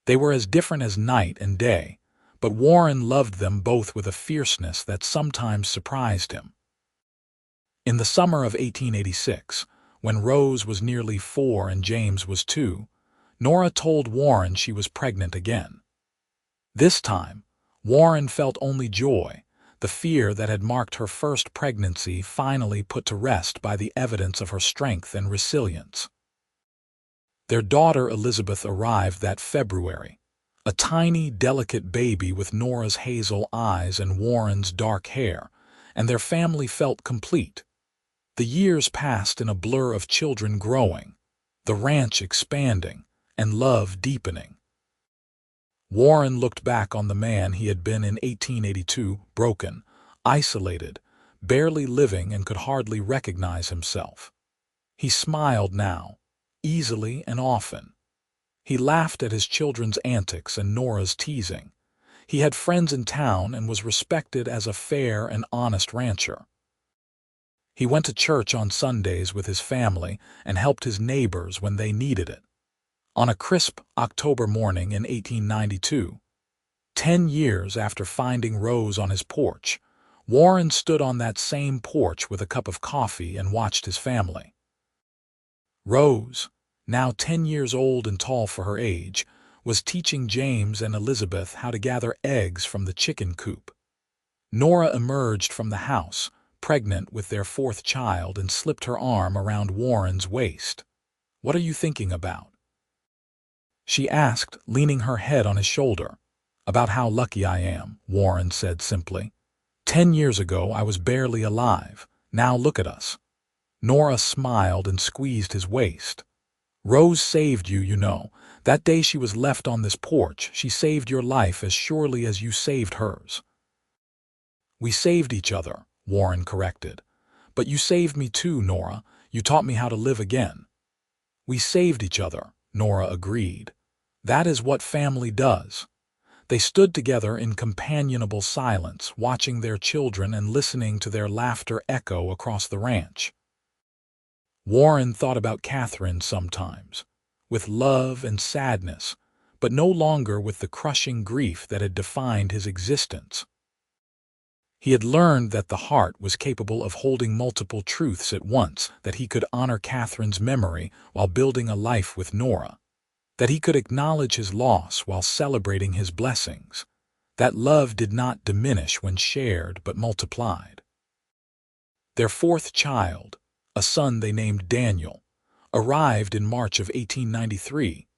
They were as different as night and day, but Warren loved them both with a fierceness that sometimes surprised him. In the summer of 1886, when Rose was nearly 4 and James was 2, Nora told Warren she was pregnant again. This time, Warren felt only joy, the fear that had marked her first pregnancy finally put to rest by the evidence of her strength and resilience. Their daughter Elizabeth arrived that February, a tiny, delicate baby with Nora's hazel eyes and Warren's dark hair, and their family felt complete. The years passed in a blur of children growing, the ranch expanding, and love deepening. Warren looked back on the man he had been in 1882, broken, isolated, barely living, and could hardly recognize himself. He smiled now, easily and often. He laughed at his children's antics and Nora's teasing. He had friends in town and was respected as a fair and honest rancher. He went to church on Sundays with his family and helped his neighbors when they needed it. On a crisp October morning in 1892, 10 years after finding Rose on his porch, Warren stood on that same porch with a cup of coffee and watched his family. Rose, now 10 years old and tall for her age, was teaching James and Elizabeth how to gather eggs from the chicken coop. Nora emerged from the house, pregnant with their 4th child, and slipped her arm around Warren's waist. "What are you thinking about?" she asked, leaning her head on his shoulder. "About how lucky I am," Warren said simply. 10 years ago I was barely alive. Now look at us." Nora smiled and squeezed his waist. "Rose saved you, you know. That day she was left on this porch, she saved your life as surely as you saved hers." "We saved each other," Warren corrected. "But you saved me too, Nora. You taught me how to live again." "We saved each other," Nora agreed. "That is what family does." They stood together in companionable silence, watching their children and listening to their laughter echo across the ranch. Warren thought about Catherine sometimes, with love and sadness, but no longer with the crushing grief that had defined his existence. He had learned that the heart was capable of holding multiple truths at once, that he could honor Catherine's memory while building a life with Nora, that he could acknowledge his loss while celebrating his blessings, that love did not diminish when shared but multiplied. Their 4th child, a son they named Daniel, arrived in March of 1893,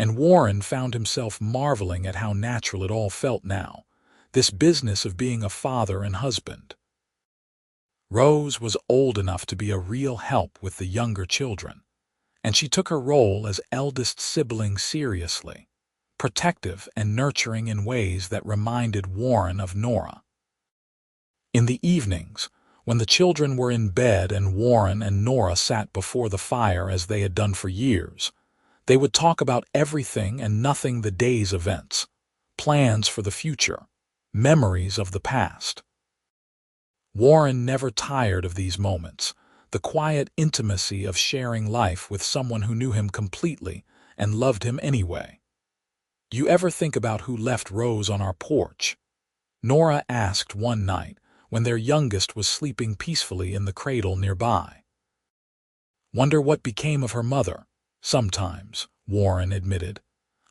and Warren found himself marveling at how natural it all felt now, this business of being a father and husband. Rose was old enough to be a real help with the younger children, and she took her role as eldest sibling seriously, protective and nurturing in ways that reminded Warren of Nora. In the evenings, when the children were in bed and Warren and Nora sat before the fire as they had done for years, they would talk about everything and nothing: the day's events, plans for the future, memories of the past. Warren never tired of these moments, the quiet intimacy of sharing life with someone who knew him completely and loved him anyway. "Do you ever think about who left Rose on our porch?" Nora asked one night when their youngest was sleeping peacefully in the cradle nearby. "Wonder what became of her mother?" "Sometimes," Warren admitted.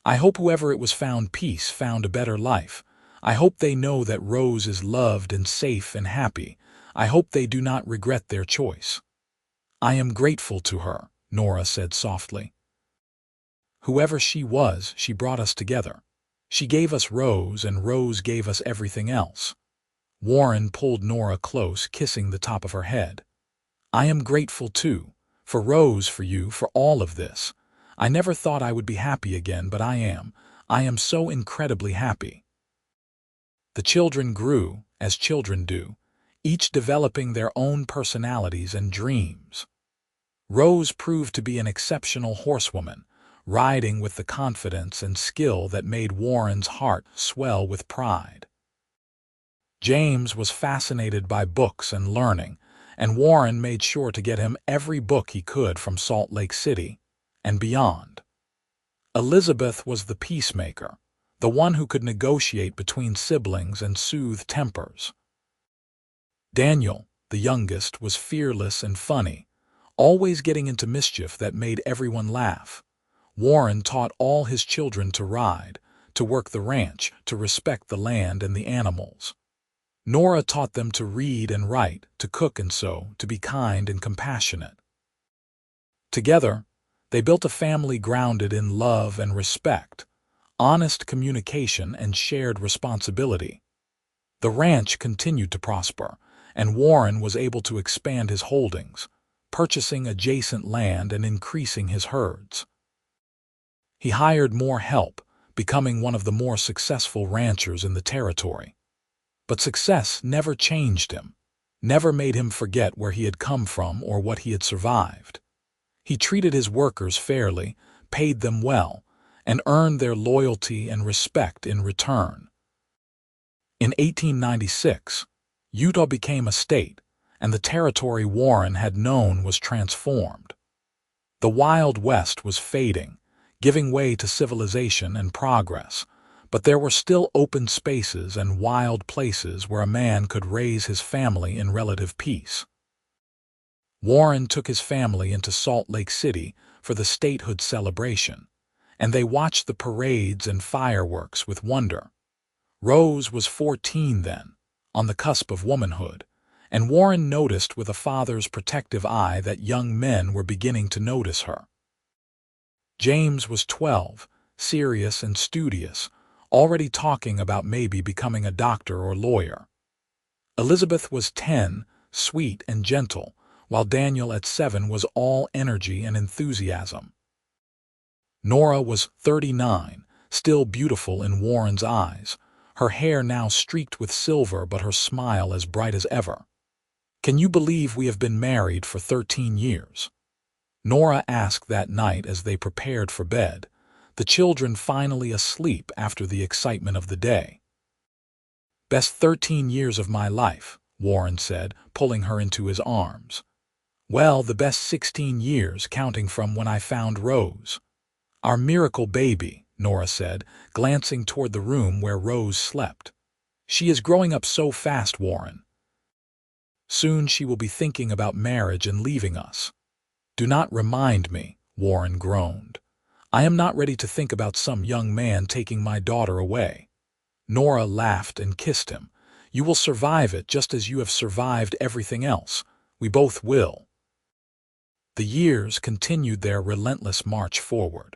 I hope whoever it was found peace, found a better life. I hope they know that Rose is loved and safe and happy. I hope they do not regret their choice." "I am grateful to her," Nora said softly. "Whoever she was, she brought us together. She gave us Rose, and Rose gave us everything else." Warren pulled Nora close, kissing the top of her head. "I am grateful too, for Rose, for you, for all of this. I never thought I would be happy again, but I am. I am so incredibly happy." The children grew, as children do, each developing their own personalities and dreams. Rose proved to be an exceptional horsewoman, riding with the confidence and skill that made Warren's heart swell with pride. James was fascinated by books and learning, and Warren made sure to get him every book he could from Salt Lake City and beyond. Elizabeth was the peacemaker, the one who could negotiate between siblings and soothe tempers. Daniel, the youngest, was fearless and funny, always getting into mischief that made everyone laugh. Warren taught all his children to ride, to work the ranch, to respect the land and the animals. Nora taught them to read and write, to cook and sew, to be kind and compassionate. Together, they built a family grounded in love and respect, honest communication and shared responsibility. The ranch continued to prosper, and Warren was able to expand his holdings, purchasing adjacent land and increasing his herds. He hired more help, becoming one of the more successful ranchers in the territory. But success never changed him, never made him forget where he had come from or what he had survived. He treated his workers fairly, paid them well, and earned their loyalty and respect in return. In 1896, Utah became a state, and the territory Warren had known was transformed. The Wild West was fading, giving way to civilization and progress, but there were still open spaces and wild places where a man could raise his family in relative peace. Warren took his family into Salt Lake City for the statehood celebration, and they watched the parades and fireworks with wonder. Rose was 14 then, on the cusp of womanhood, and Warren noticed with a father's protective eye that young men were beginning to notice her. James was 12, serious and studious, already talking about maybe becoming a doctor or lawyer. Elizabeth was 10, sweet and gentle, while Daniel at 7 was all energy and enthusiasm. Nora was 39, still beautiful in Warren's eyes, her hair now streaked with silver but her smile as bright as ever. "Can you believe we have been married for 13 years? Nora asked that night as they prepared for bed, the children finally asleep after the excitement of the day. "Best 13 years of my life," Warren said, pulling her into his arms. "Well, the best 16 years, counting from when I found Rose." "Our miracle baby," Nora said, glancing toward the room where Rose slept. "She is growing up so fast, Warren. Soon she will be thinking about marriage and leaving us." "Do not remind me," Warren groaned. "I am not ready to think about some young man taking my daughter away." Nora laughed and kissed him. "You will survive it just as you have survived everything else. We both will." The years continued their relentless march forward.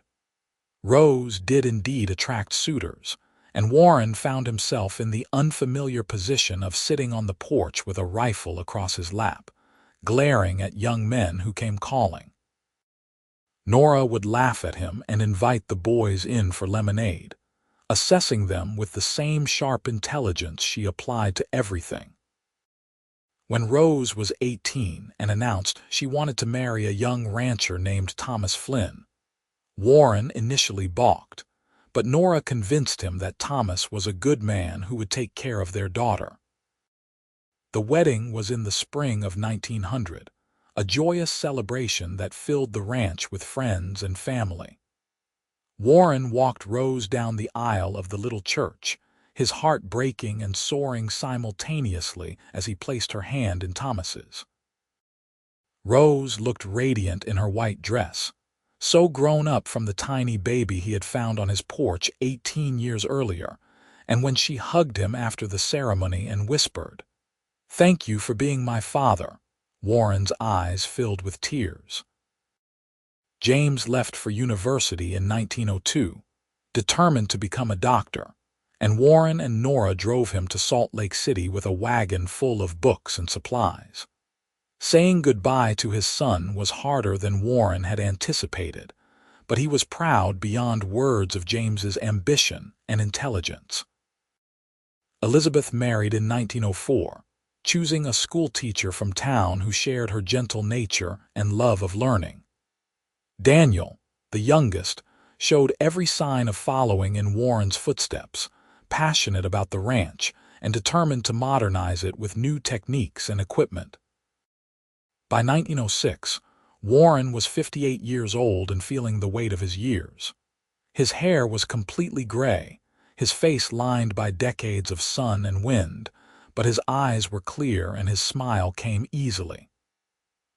Rose did indeed attract suitors, and Warren found himself in the unfamiliar position of sitting on the porch with a rifle across his lap, glaring at young men who came calling. Nora would laugh at him and invite the boys in for lemonade, assessing them with the same sharp intelligence she applied to everything. When Rose was 18 and announced she wanted to marry a young rancher named Thomas Flynn, Warren initially balked, but Nora convinced him that Thomas was a good man who would take care of their daughter. The wedding was in the spring of 1900, a joyous celebration that filled the ranch with friends and family. Warren walked Rose down the aisle of the little church, his heart breaking and soaring simultaneously as he placed her hand in Thomas's. Rose looked radiant in her white dress, so grown up from the tiny baby he had found on his porch 18 years earlier, and when she hugged him after the ceremony and whispered, "Thank you for being my father," Warren's eyes filled with tears. James left for university in 1902, determined to become a doctor, and Warren and Nora drove him to Salt Lake City with a wagon full of books and supplies. Saying goodbye to his son was harder than Warren had anticipated, but he was proud beyond words of James's ambition and intelligence. Elizabeth married in 1904, choosing a schoolteacher from town who shared her gentle nature and love of learning. Daniel, the youngest, showed every sign of following in Warren's footsteps, passionate about the ranch and determined to modernize it with new techniques and equipment. By 1906, Warren was 58 years old and feeling the weight of his years. His hair was completely gray, his face lined by decades of sun and wind, but his eyes were clear and his smile came easily.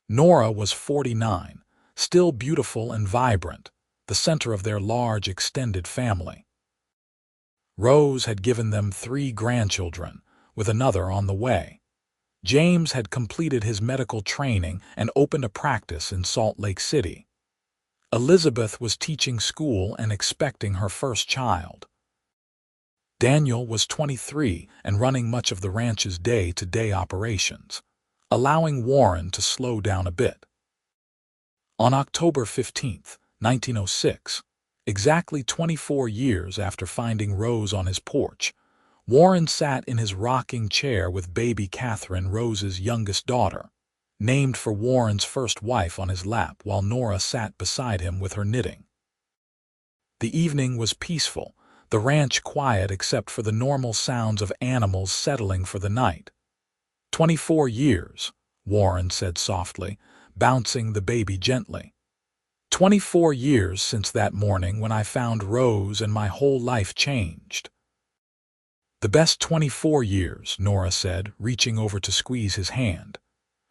Nora was 49, still beautiful and vibrant, the center of their large extended family. Rose had given them 3 grandchildren, with another on the way. James had completed his medical training and opened a practice in Salt Lake City. Elizabeth was teaching school and expecting her first child. Daniel was 23 and running much of the ranch's day-to-day operations, allowing Warren to slow down a bit. On October 15, 1906, exactly 24 years after finding Rose on his porch, Warren sat in his rocking chair with baby Catherine, Rose's youngest daughter, named for Warren's first wife, on his lap while Nora sat beside him with her knitting. The evening was peaceful, the ranch quiet except for the normal sounds of animals settling for the night. 24 years, Warren said softly, bouncing the baby gently. 24 years since that morning when I found Rose and my whole life changed. The best 24 years, Nora said, reaching over to squeeze his hand.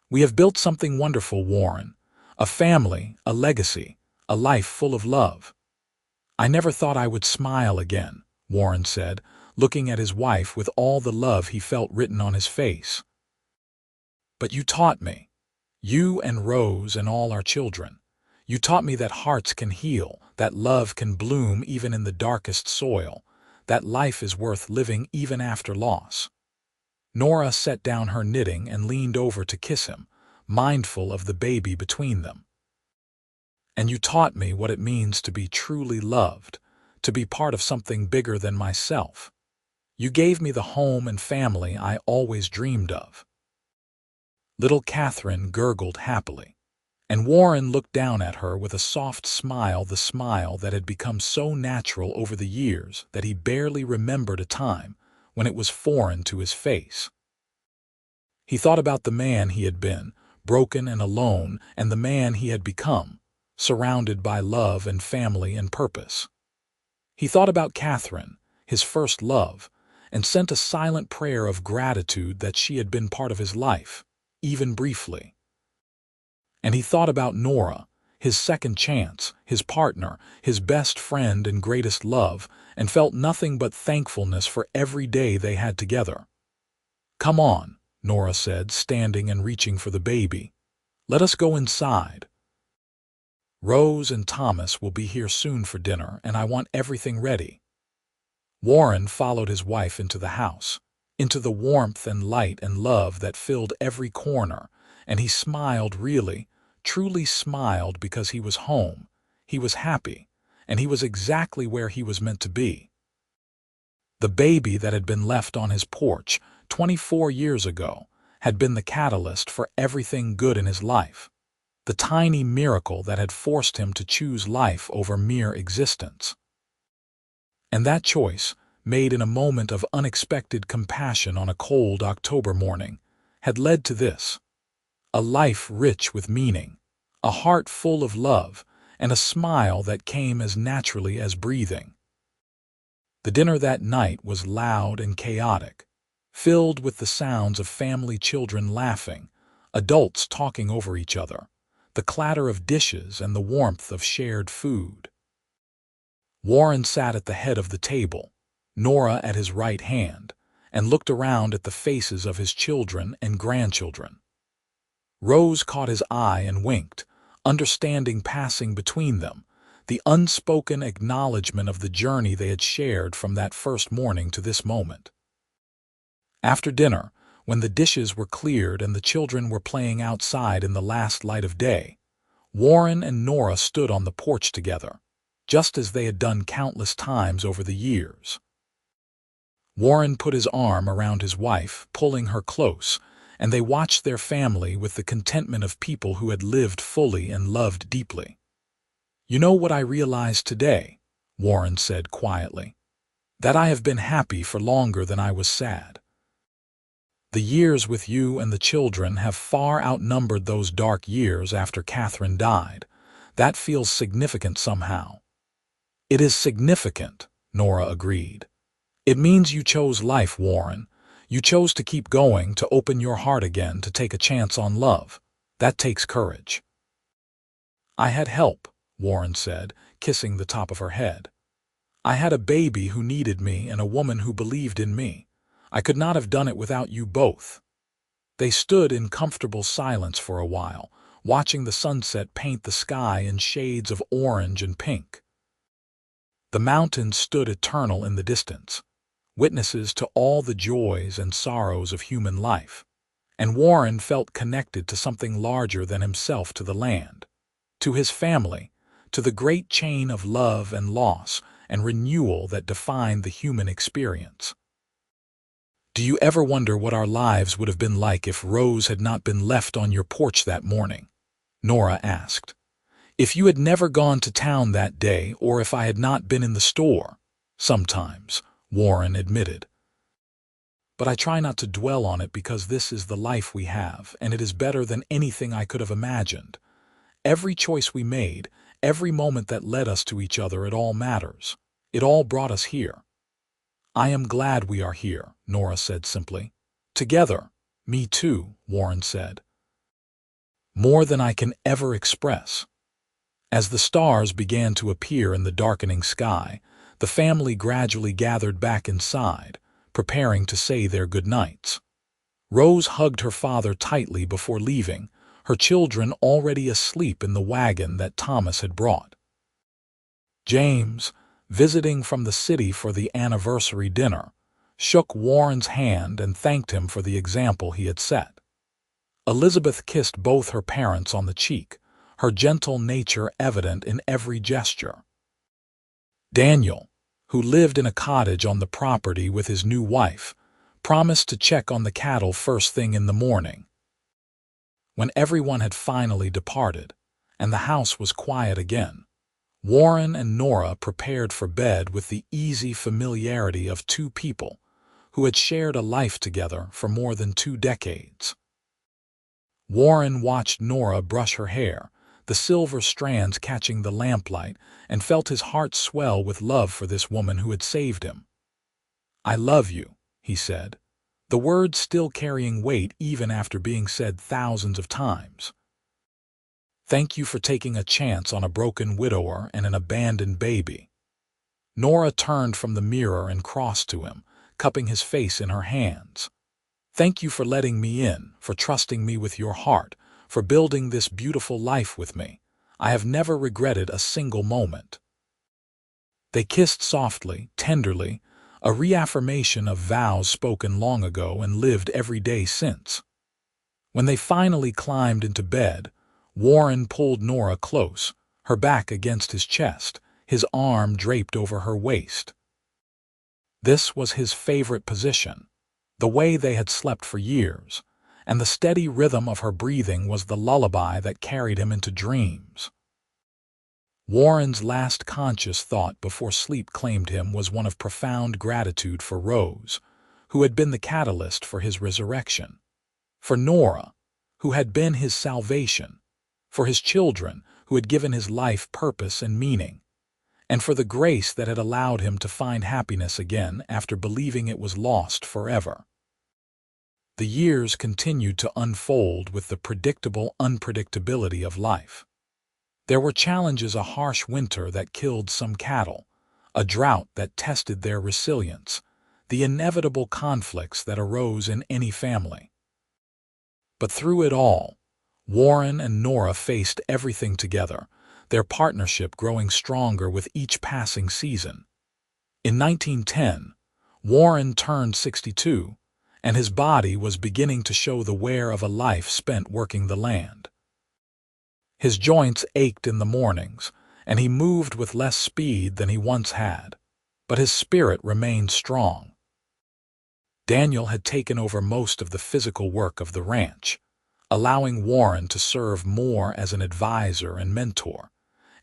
We have built something wonderful, Warren. A family, a legacy, a life full of love. I never thought I would smile again, Warren said, looking at his wife with all the love he felt written on his face. But you taught me. You and Rose and all our children. You taught me that hearts can heal, that love can bloom even in the darkest soil, that life is worth living even after loss. Nora set down her knitting and leaned over to kiss him, mindful of the baby between them. And you taught me what it means to be truly loved, to be part of something bigger than myself. You gave me the home and family I always dreamed of. Little Catherine gurgled happily, and Warren looked down at her with a soft smile, the smile that had become so natural over the years that he barely remembered a time when it was foreign to his face. He thought about the man he had been, broken and alone, and the man he had become, surrounded by love and family and purpose. He thought about Catherine, his first love, and sent a silent prayer of gratitude that she had been part of his life, even briefly. And he thought about Nora, his second chance, his partner, his best friend and greatest love, and felt nothing but thankfulness for every day they had together. "Come on," Nora said, standing and reaching for the baby. "Let us go inside. Rose and Thomas will be here soon for dinner, and I want everything ready." Warren followed his wife into the house, into the warmth and light and love that filled every corner, and he smiled, really, truly smiled, because he was home, he was happy, and he was exactly where he was meant to be. The baby that had been left on his porch 24 years ago had been the catalyst for everything good in his life, the tiny miracle that had forced him to choose life over mere existence. And that choice, made in a moment of unexpected compassion on a cold October morning, had led to this: a life rich with meaning, a heart full of love, and a smile that came as naturally as breathing. The dinner that night was loud and chaotic, filled with the sounds of family, children laughing, adults talking over each other, the clatter of dishes and the warmth of shared food. Warren sat at the head of the table, Nora at his right hand, and looked around at the faces of his children and grandchildren. Rose caught his eye and winked, understanding passing between them, the unspoken acknowledgement of the journey they had shared from that first morning to this moment. After dinner, when the dishes were cleared and the children were playing outside in the last light of day, Warren and Nora stood on the porch together, just as they had done countless times over the years. Warren put his arm around his wife, pulling her close, and they watched their family with the contentment of people who had lived fully and loved deeply. "You know what I realized today," Warren said quietly, "that I have been happy for longer than I was sad. The years with you and the children have far outnumbered those dark years after Catherine died. That feels significant somehow." "It is significant," Nora agreed. "It means you chose life, Warren. You chose to keep going, to open your heart again, to take a chance on love. That takes courage." "I had help," Warren said, kissing the top of her head. "I had a baby who needed me and a woman who believed in me. I could not have done it without you both." They stood in comfortable silence for a while, watching the sunset paint the sky in shades of orange and pink. The mountains stood eternal in the distance, witnesses to all the joys and sorrows of human life, and Warren felt connected to something larger than himself, to the land, to his family, to the great chain of love and loss and renewal that defined the human experience. "Do you ever wonder what our lives would have been like if Rose had not been left on your porch that morning?" Nora asked. "If you had never gone to town that day, or if I had not been in the store?" "Sometimes," Warren admitted. "But I try not to dwell on it because this is the life we have, and it is better than anything I could have imagined. Every choice we made, every moment that led us to each other, it all matters. It all brought us here." "I am glad we are here," Nora said simply. "Together." "Me too," Warren said. "More than I can ever express." As the stars began to appear in the darkening sky, the family gradually gathered back inside, preparing to say their goodnights. Rose hugged her father tightly before leaving, her children already asleep in the wagon that Thomas had brought. James, visiting from the city for the anniversary dinner, shook Warren's hand and thanked him for the example he had set. Elizabeth kissed both her parents on the cheek, her gentle nature evident in every gesture. Daniel, who lived in a cottage on the property with his new wife, promised to check on the cattle first thing in the morning. When everyone had finally departed, and the house was quiet again, Warren and Nora prepared for bed with the easy familiarity of two people who had shared a life together for more than 2 decades. Warren watched Nora brush her hair, the silver strands catching the lamplight, and felt his heart swell with love for this woman who had saved him. "I love you," he said, the words still carrying weight even after being said thousands of times. "Thank you for taking a chance on a broken widower and an abandoned baby." Nora turned from the mirror and crossed to him, cupping his face in her hands. "Thank you for letting me in, for trusting me with your heart, for building this beautiful life with me. I have never regretted a single moment." They kissed softly, tenderly, a reaffirmation of vows spoken long ago and lived every day since. When they finally climbed into bed, Warren pulled Nora close, her back against his chest, his arm draped over her waist. This was his favorite position, the way they had slept for years, and the steady rhythm of her breathing was the lullaby that carried him into dreams. Warren's last conscious thought before sleep claimed him was one of profound gratitude for Rose, who had been the catalyst for his resurrection, for Nora, who had been his salvation, for his children, who had given his life purpose and meaning, and for the grace that had allowed him to find happiness again after believing it was lost forever. The years continued to unfold with the predictable unpredictability of life. There were challenges: a harsh winter that killed some cattle, a drought that tested their resilience, the inevitable conflicts that arose in any family. But through it all, Warren and Nora faced everything together, their partnership growing stronger with each passing season. In 1910, Warren turned 62, and his body was beginning to show the wear of a life spent working the land. His joints ached in the mornings, and he moved with less speed than he once had, but his spirit remained strong. Daniel had taken over most of the physical work of the ranch, allowing Warren to serve more as an advisor and mentor,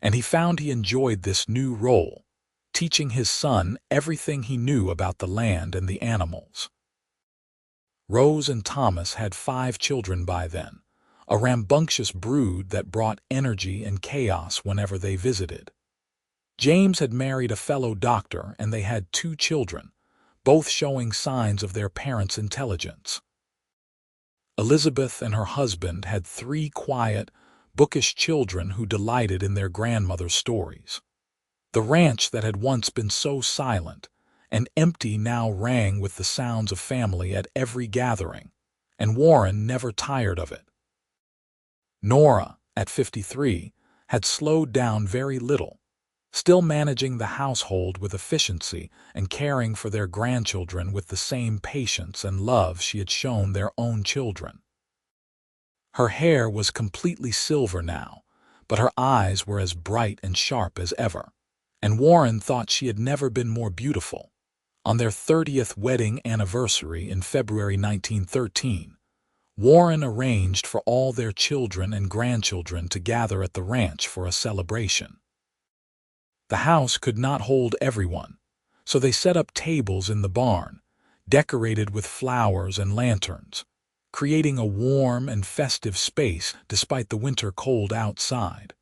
and he found he enjoyed this new role, teaching his son everything he knew about the land and the animals. Rose and Thomas had 5 children by then, a rambunctious brood that brought energy and chaos whenever they visited. James had married a fellow doctor, and they had 2 children, both showing signs of their parents' intelligence. Elizabeth and her husband had 3 quiet, bookish children who delighted in their grandmother's stories. The ranch that had once been so silent and empty now rang with the sounds of family at every gathering, and Warren never tired of it. Nora, at 53, had slowed down very little, still managing the household with efficiency and caring for their grandchildren with the same patience and love she had shown their own children. Her hair was completely silver now, but her eyes were as bright and sharp as ever, and Warren thought she had never been more beautiful. On their 30th wedding anniversary in February 1913, Warren arranged for all their children and grandchildren to gather at the ranch for a celebration. The house could not hold everyone, so they set up tables in the barn, decorated with flowers and lanterns, creating a warm and festive space despite the winter cold outside.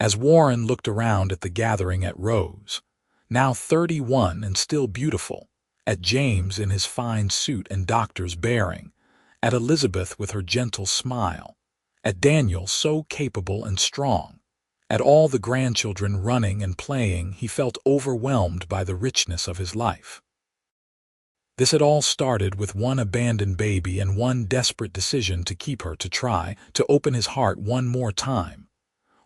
As Warren looked around at the gathering, at Rose, now 31 and still beautiful, at James in his fine suit and doctor's bearing, at Elizabeth with her gentle smile, at Daniel so capable and strong, at all the grandchildren running and playing, he felt overwhelmed by the richness of his life. This had all started with one abandoned baby and one desperate decision to keep her, to try to open his heart one more time.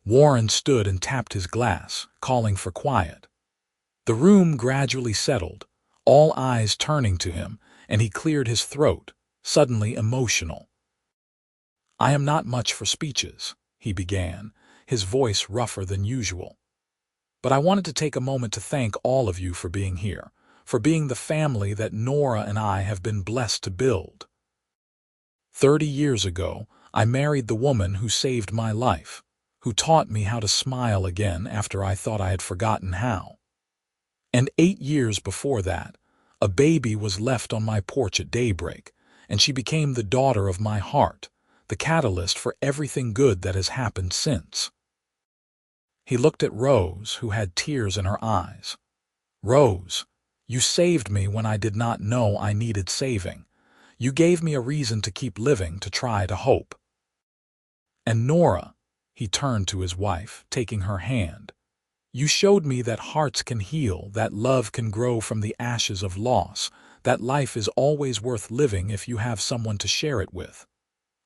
Warren stood and tapped his glass, calling for quiet. The room gradually settled, all eyes turning to him, and he cleared his throat, suddenly emotional. "I am not much for speeches," he began, his voice rougher than usual. "But I wanted to take a moment to thank all of you for being here, for being the family that Nora and I have been blessed to build. 30 years ago, I married the woman who saved my life, who taught me how to smile again after I thought I had forgotten how. And 8 years before that, a baby was left on my porch at Daybreak, and she became the daughter of my heart, the catalyst for everything good that has happened since." He looked at Rose, who had tears in her eyes. "Rose, you saved me when I did not know I needed saving. You gave me a reason to keep living, to try to hope. And Nora," he turned to his wife, taking her hand, "you showed me that hearts can heal, that love can grow from the ashes of loss, that life is always worth living if you have someone to share it with."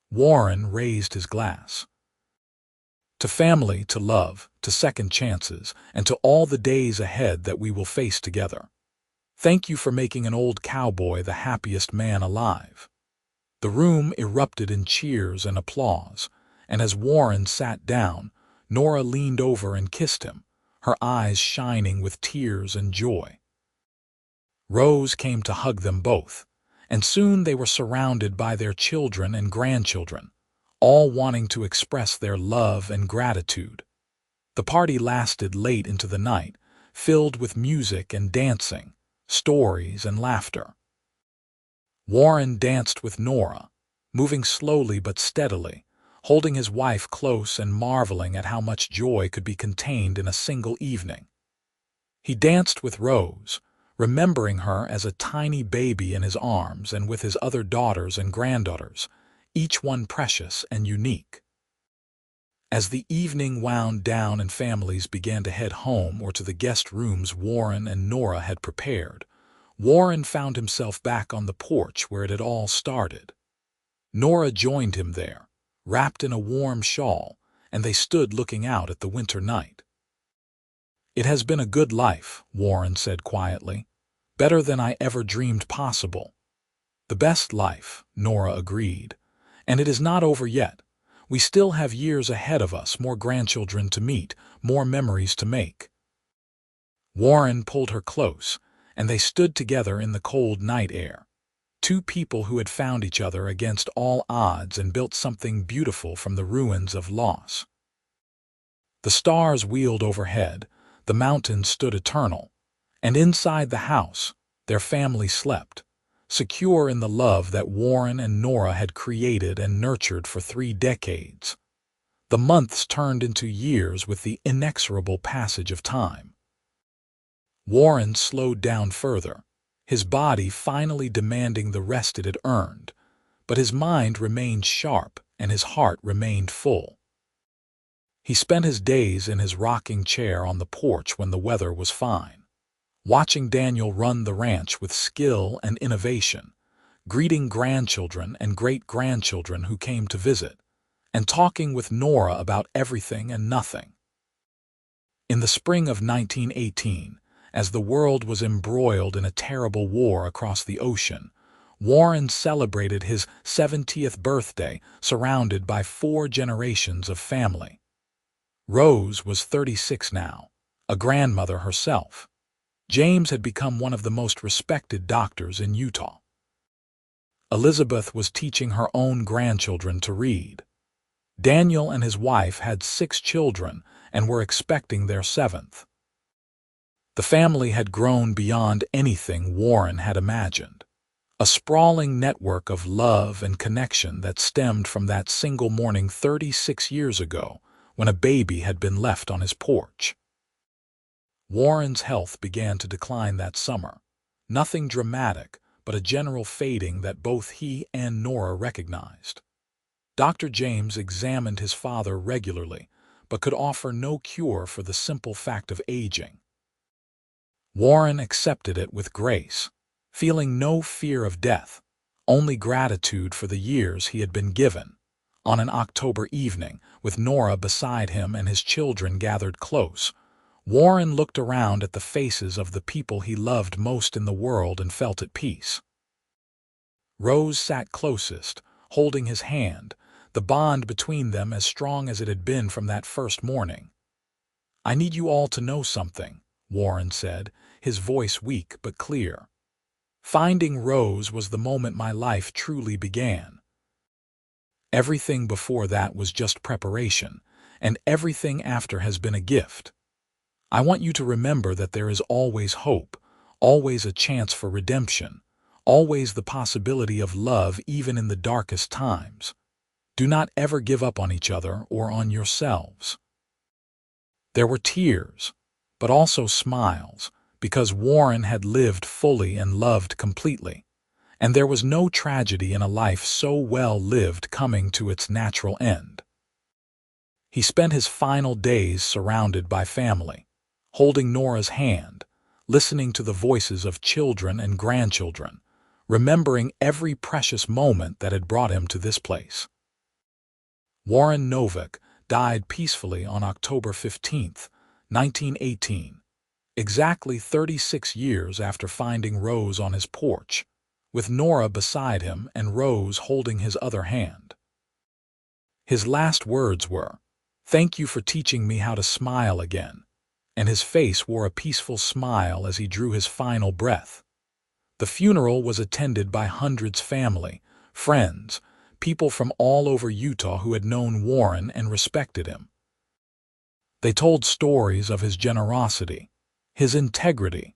Warren raised his glass. "To family, to love, to second chances, and to all the days ahead that we will face together. Thank you for making an old cowboy the happiest man alive." The room erupted in cheers and applause, and as Warren sat down, Nora leaned over and kissed him, her eyes shining with tears and joy. Rose came to hug them both, and soon they were surrounded by their children and grandchildren, all wanting to express their love and gratitude. The party lasted late into the night, filled with music and dancing, stories and laughter. Warren danced with Nora, moving slowly but steadily, holding his wife close and marveling at how much joy could be contained in a single evening. He danced with Rose, remembering her as a tiny baby in his arms and with his other daughters and granddaughters, each one precious and unique. As the evening wound down and families began to head home or to the guest rooms Warren and Nora had prepared, Warren found himself back on the porch where it had all started. Nora joined him there, wrapped in a warm shawl, and they stood looking out at the winter night. "It has been a good life," Warren said quietly. "Better than I ever dreamed possible." "The best life," Nora agreed. "And it is not over yet. We still have years ahead of us, more grandchildren to meet, more memories to make." Warren pulled her close, and they stood together in the cold night air. Two people who had found each other against all odds and built something beautiful from the ruins of loss. The stars wheeled overhead, the mountains stood eternal, and inside the house, their family slept, secure in the love that Warren and Nora had created and nurtured for 3 decades. The months turned into years with the inexorable passage of time. Warren slowed down further, his body finally demanding the rest it had earned, but his mind remained sharp and his heart remained full. He spent his days in his rocking chair on the porch when the weather was fine, watching Daniel run the ranch with skill and innovation, greeting grandchildren and great-grandchildren who came to visit, and talking with Nora about everything and nothing. In the spring of 1918, as the world was embroiled in a terrible war across the ocean, Warren celebrated his 70th birthday surrounded by 4 generations of family. Rose was 36 now, a grandmother herself. James had become one of the most respected doctors in Utah. Elizabeth was teaching her own grandchildren to read. Daniel and his wife had 6 children and were expecting their 7th. The family had grown beyond anything Warren had imagined, a sprawling network of love and connection that stemmed from that single morning 36 years ago when a baby had been left on his porch. Warren's health began to decline that summer, nothing dramatic, but a general fading that both he and Nora recognized. Dr. James examined his father regularly, but could offer no cure for the simple fact of aging. Warren accepted it with grace, feeling no fear of death, only gratitude for the years he had been given. On an October evening, with Nora beside him and his children gathered close, Warren looked around at the faces of the people he loved most in the world and felt at peace. Rose sat closest, holding his hand, the bond between them as strong as it had been from that first morning. "I need you all to know something," Warren said, his voice weak but clear. "Finding Rose was the moment my life truly began. Everything before that was just preparation, and everything after has been a gift. I want you to remember that there is always hope, always a chance for redemption, always the possibility of love even in the darkest times. Do not ever give up on each other or on yourselves." There were tears, but also smiles, because Warren had lived fully and loved completely, and there was no tragedy in a life so well lived coming to its natural end. He spent his final days surrounded by family, holding Nora's hand, listening to the voices of children and grandchildren, remembering every precious moment that had brought him to this place. Warren Novak died peacefully on October 15, 1918, exactly 36 years after finding Rose on his porch, with Nora beside him and Rose holding his other hand. His last words were, "Thank you for teaching me how to smile again," and his face wore a peaceful smile as he drew his final breath. The funeral was attended by hundreds of family, friends, people from all over Utah who had known Warren and respected him. They told stories of his generosity, his integrity,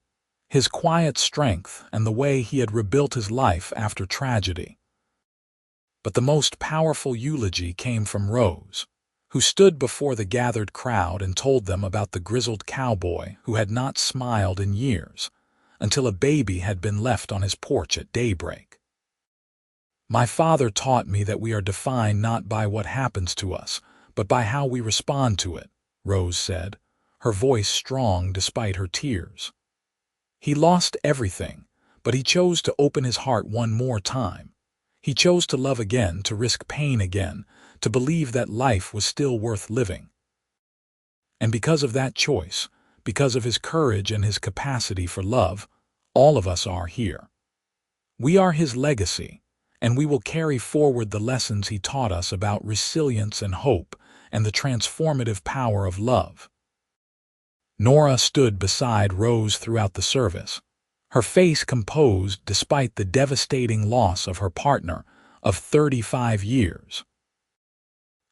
his quiet strength, and the way he had rebuilt his life after tragedy. But the most powerful eulogy came from Rose, who stood before the gathered crowd and told them about the grizzled cowboy who had not smiled in years, until a baby had been left on his porch at daybreak. My father taught me that we are defined not by what happens to us, but by how we respond to it, Rose said, her voice strong despite her tears. He lost everything, but he chose to open his heart one more time. He chose to love again, to risk pain again, to believe that life was still worth living. And because of that choice, because of his courage and his capacity for love, all of us are here. We are his legacy, and we will carry forward the lessons he taught us about resilience and hope and the transformative power of love. Nora stood beside Rose throughout the service, her face composed despite the devastating loss of her partner of 35 years.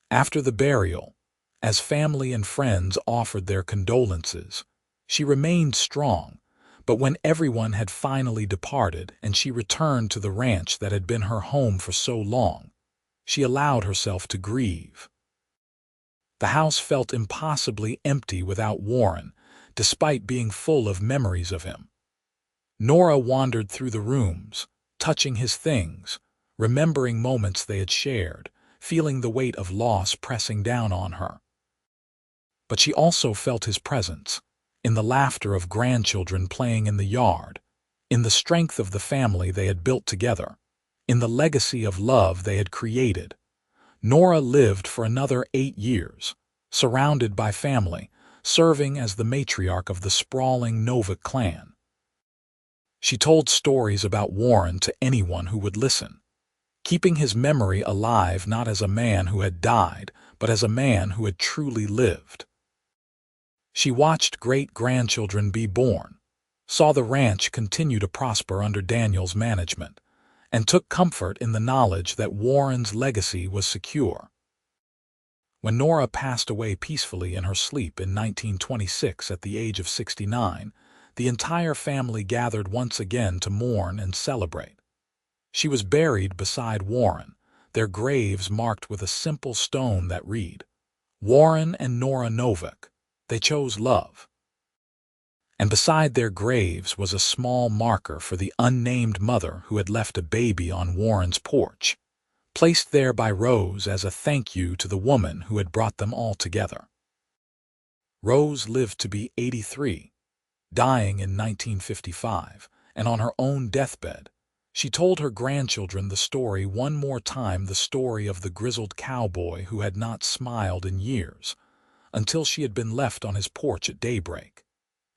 After the burial, as family and friends offered their condolences, she remained strong, but when everyone had finally departed and she returned to the ranch that had been her home for so long, she allowed herself to grieve. The house felt impossibly empty without Warren, despite being full of memories of him. Nora wandered through the rooms, touching his things, remembering moments they had shared, feeling the weight of loss pressing down on her. But she also felt his presence, in the laughter of grandchildren playing in the yard, in the strength of the family they had built together, in the legacy of love they had created. Nora lived for another 8 years, surrounded by family, serving as the matriarch of the sprawling Novak clan. She told stories about Warren to anyone who would listen, keeping his memory alive not as a man who had died, but as a man who had truly lived. She watched great-grandchildren be born, saw the ranch continue to prosper under Daniel's management, and took comfort in the knowledge that Warren's legacy was secure. When Nora passed away peacefully in her sleep in 1926 at the age of 69, the entire family gathered once again to mourn and celebrate. She was buried beside Warren, their graves marked with a simple stone that read, "Warren and Nora Novak, they chose love." And beside their graves was a small marker for the unnamed mother who had left a baby on Warren's porch, placed there by Rose as a thank you to the woman who had brought them all together. Rose lived to be 83, dying in 1955, and on her own deathbed, she told her grandchildren the story one more time, the story of the grizzled cowboy who had not smiled in years, until she had been left on his porch at daybreak,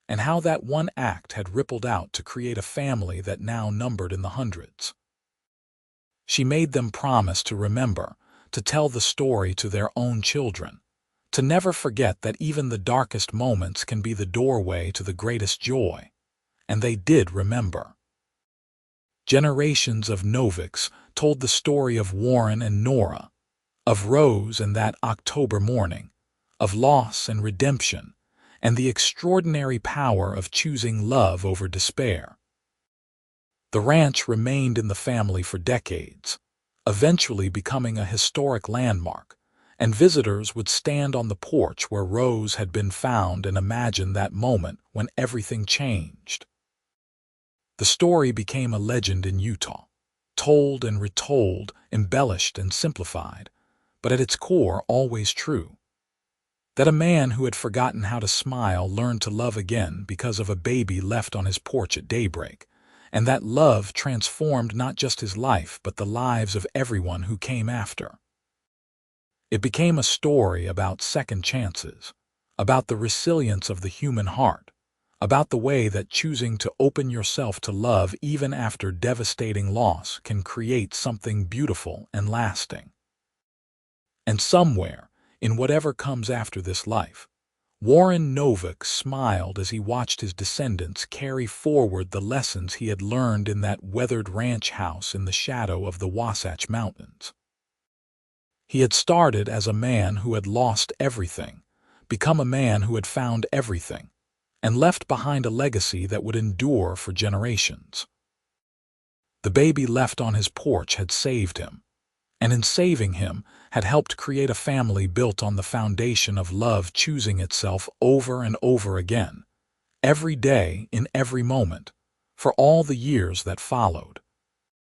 and how that one act had rippled out to create a family that now numbered in the hundreds. She made them promise to remember, to tell the story to their own children, to never forget that even the darkest moments can be the doorway to the greatest joy. And they did remember. Generations of Novaks told the story of Warren and Nora, of Rose and that October morning, of loss and redemption, and the extraordinary power of choosing love over despair. The ranch remained in the family for decades, eventually becoming a historic landmark, and visitors would stand on the porch where Rose had been found and imagine that moment when everything changed. The story became a legend in Utah, told and retold, embellished and simplified, but at its core always true. That a man who had forgotten how to smile learned to love again because of a baby left on his porch at daybreak, and that love transformed not just his life but the lives of everyone who came after. It became a story about second chances, about the resilience of the human heart, about the way that choosing to open yourself to love even after devastating loss can create something beautiful and lasting. And somewhere, in whatever comes after this life, Warren Novak smiled as he watched his descendants carry forward the lessons he had learned in that weathered ranch house in the shadow of the Wasatch Mountains. He had started as a man who had lost everything, become a man who had found everything, and left behind a legacy that would endure for generations. The baby left on his porch had saved him, and in saving him had helped create a family built on the foundation of love choosing itself over and over again, every day in every moment, for all the years that followed.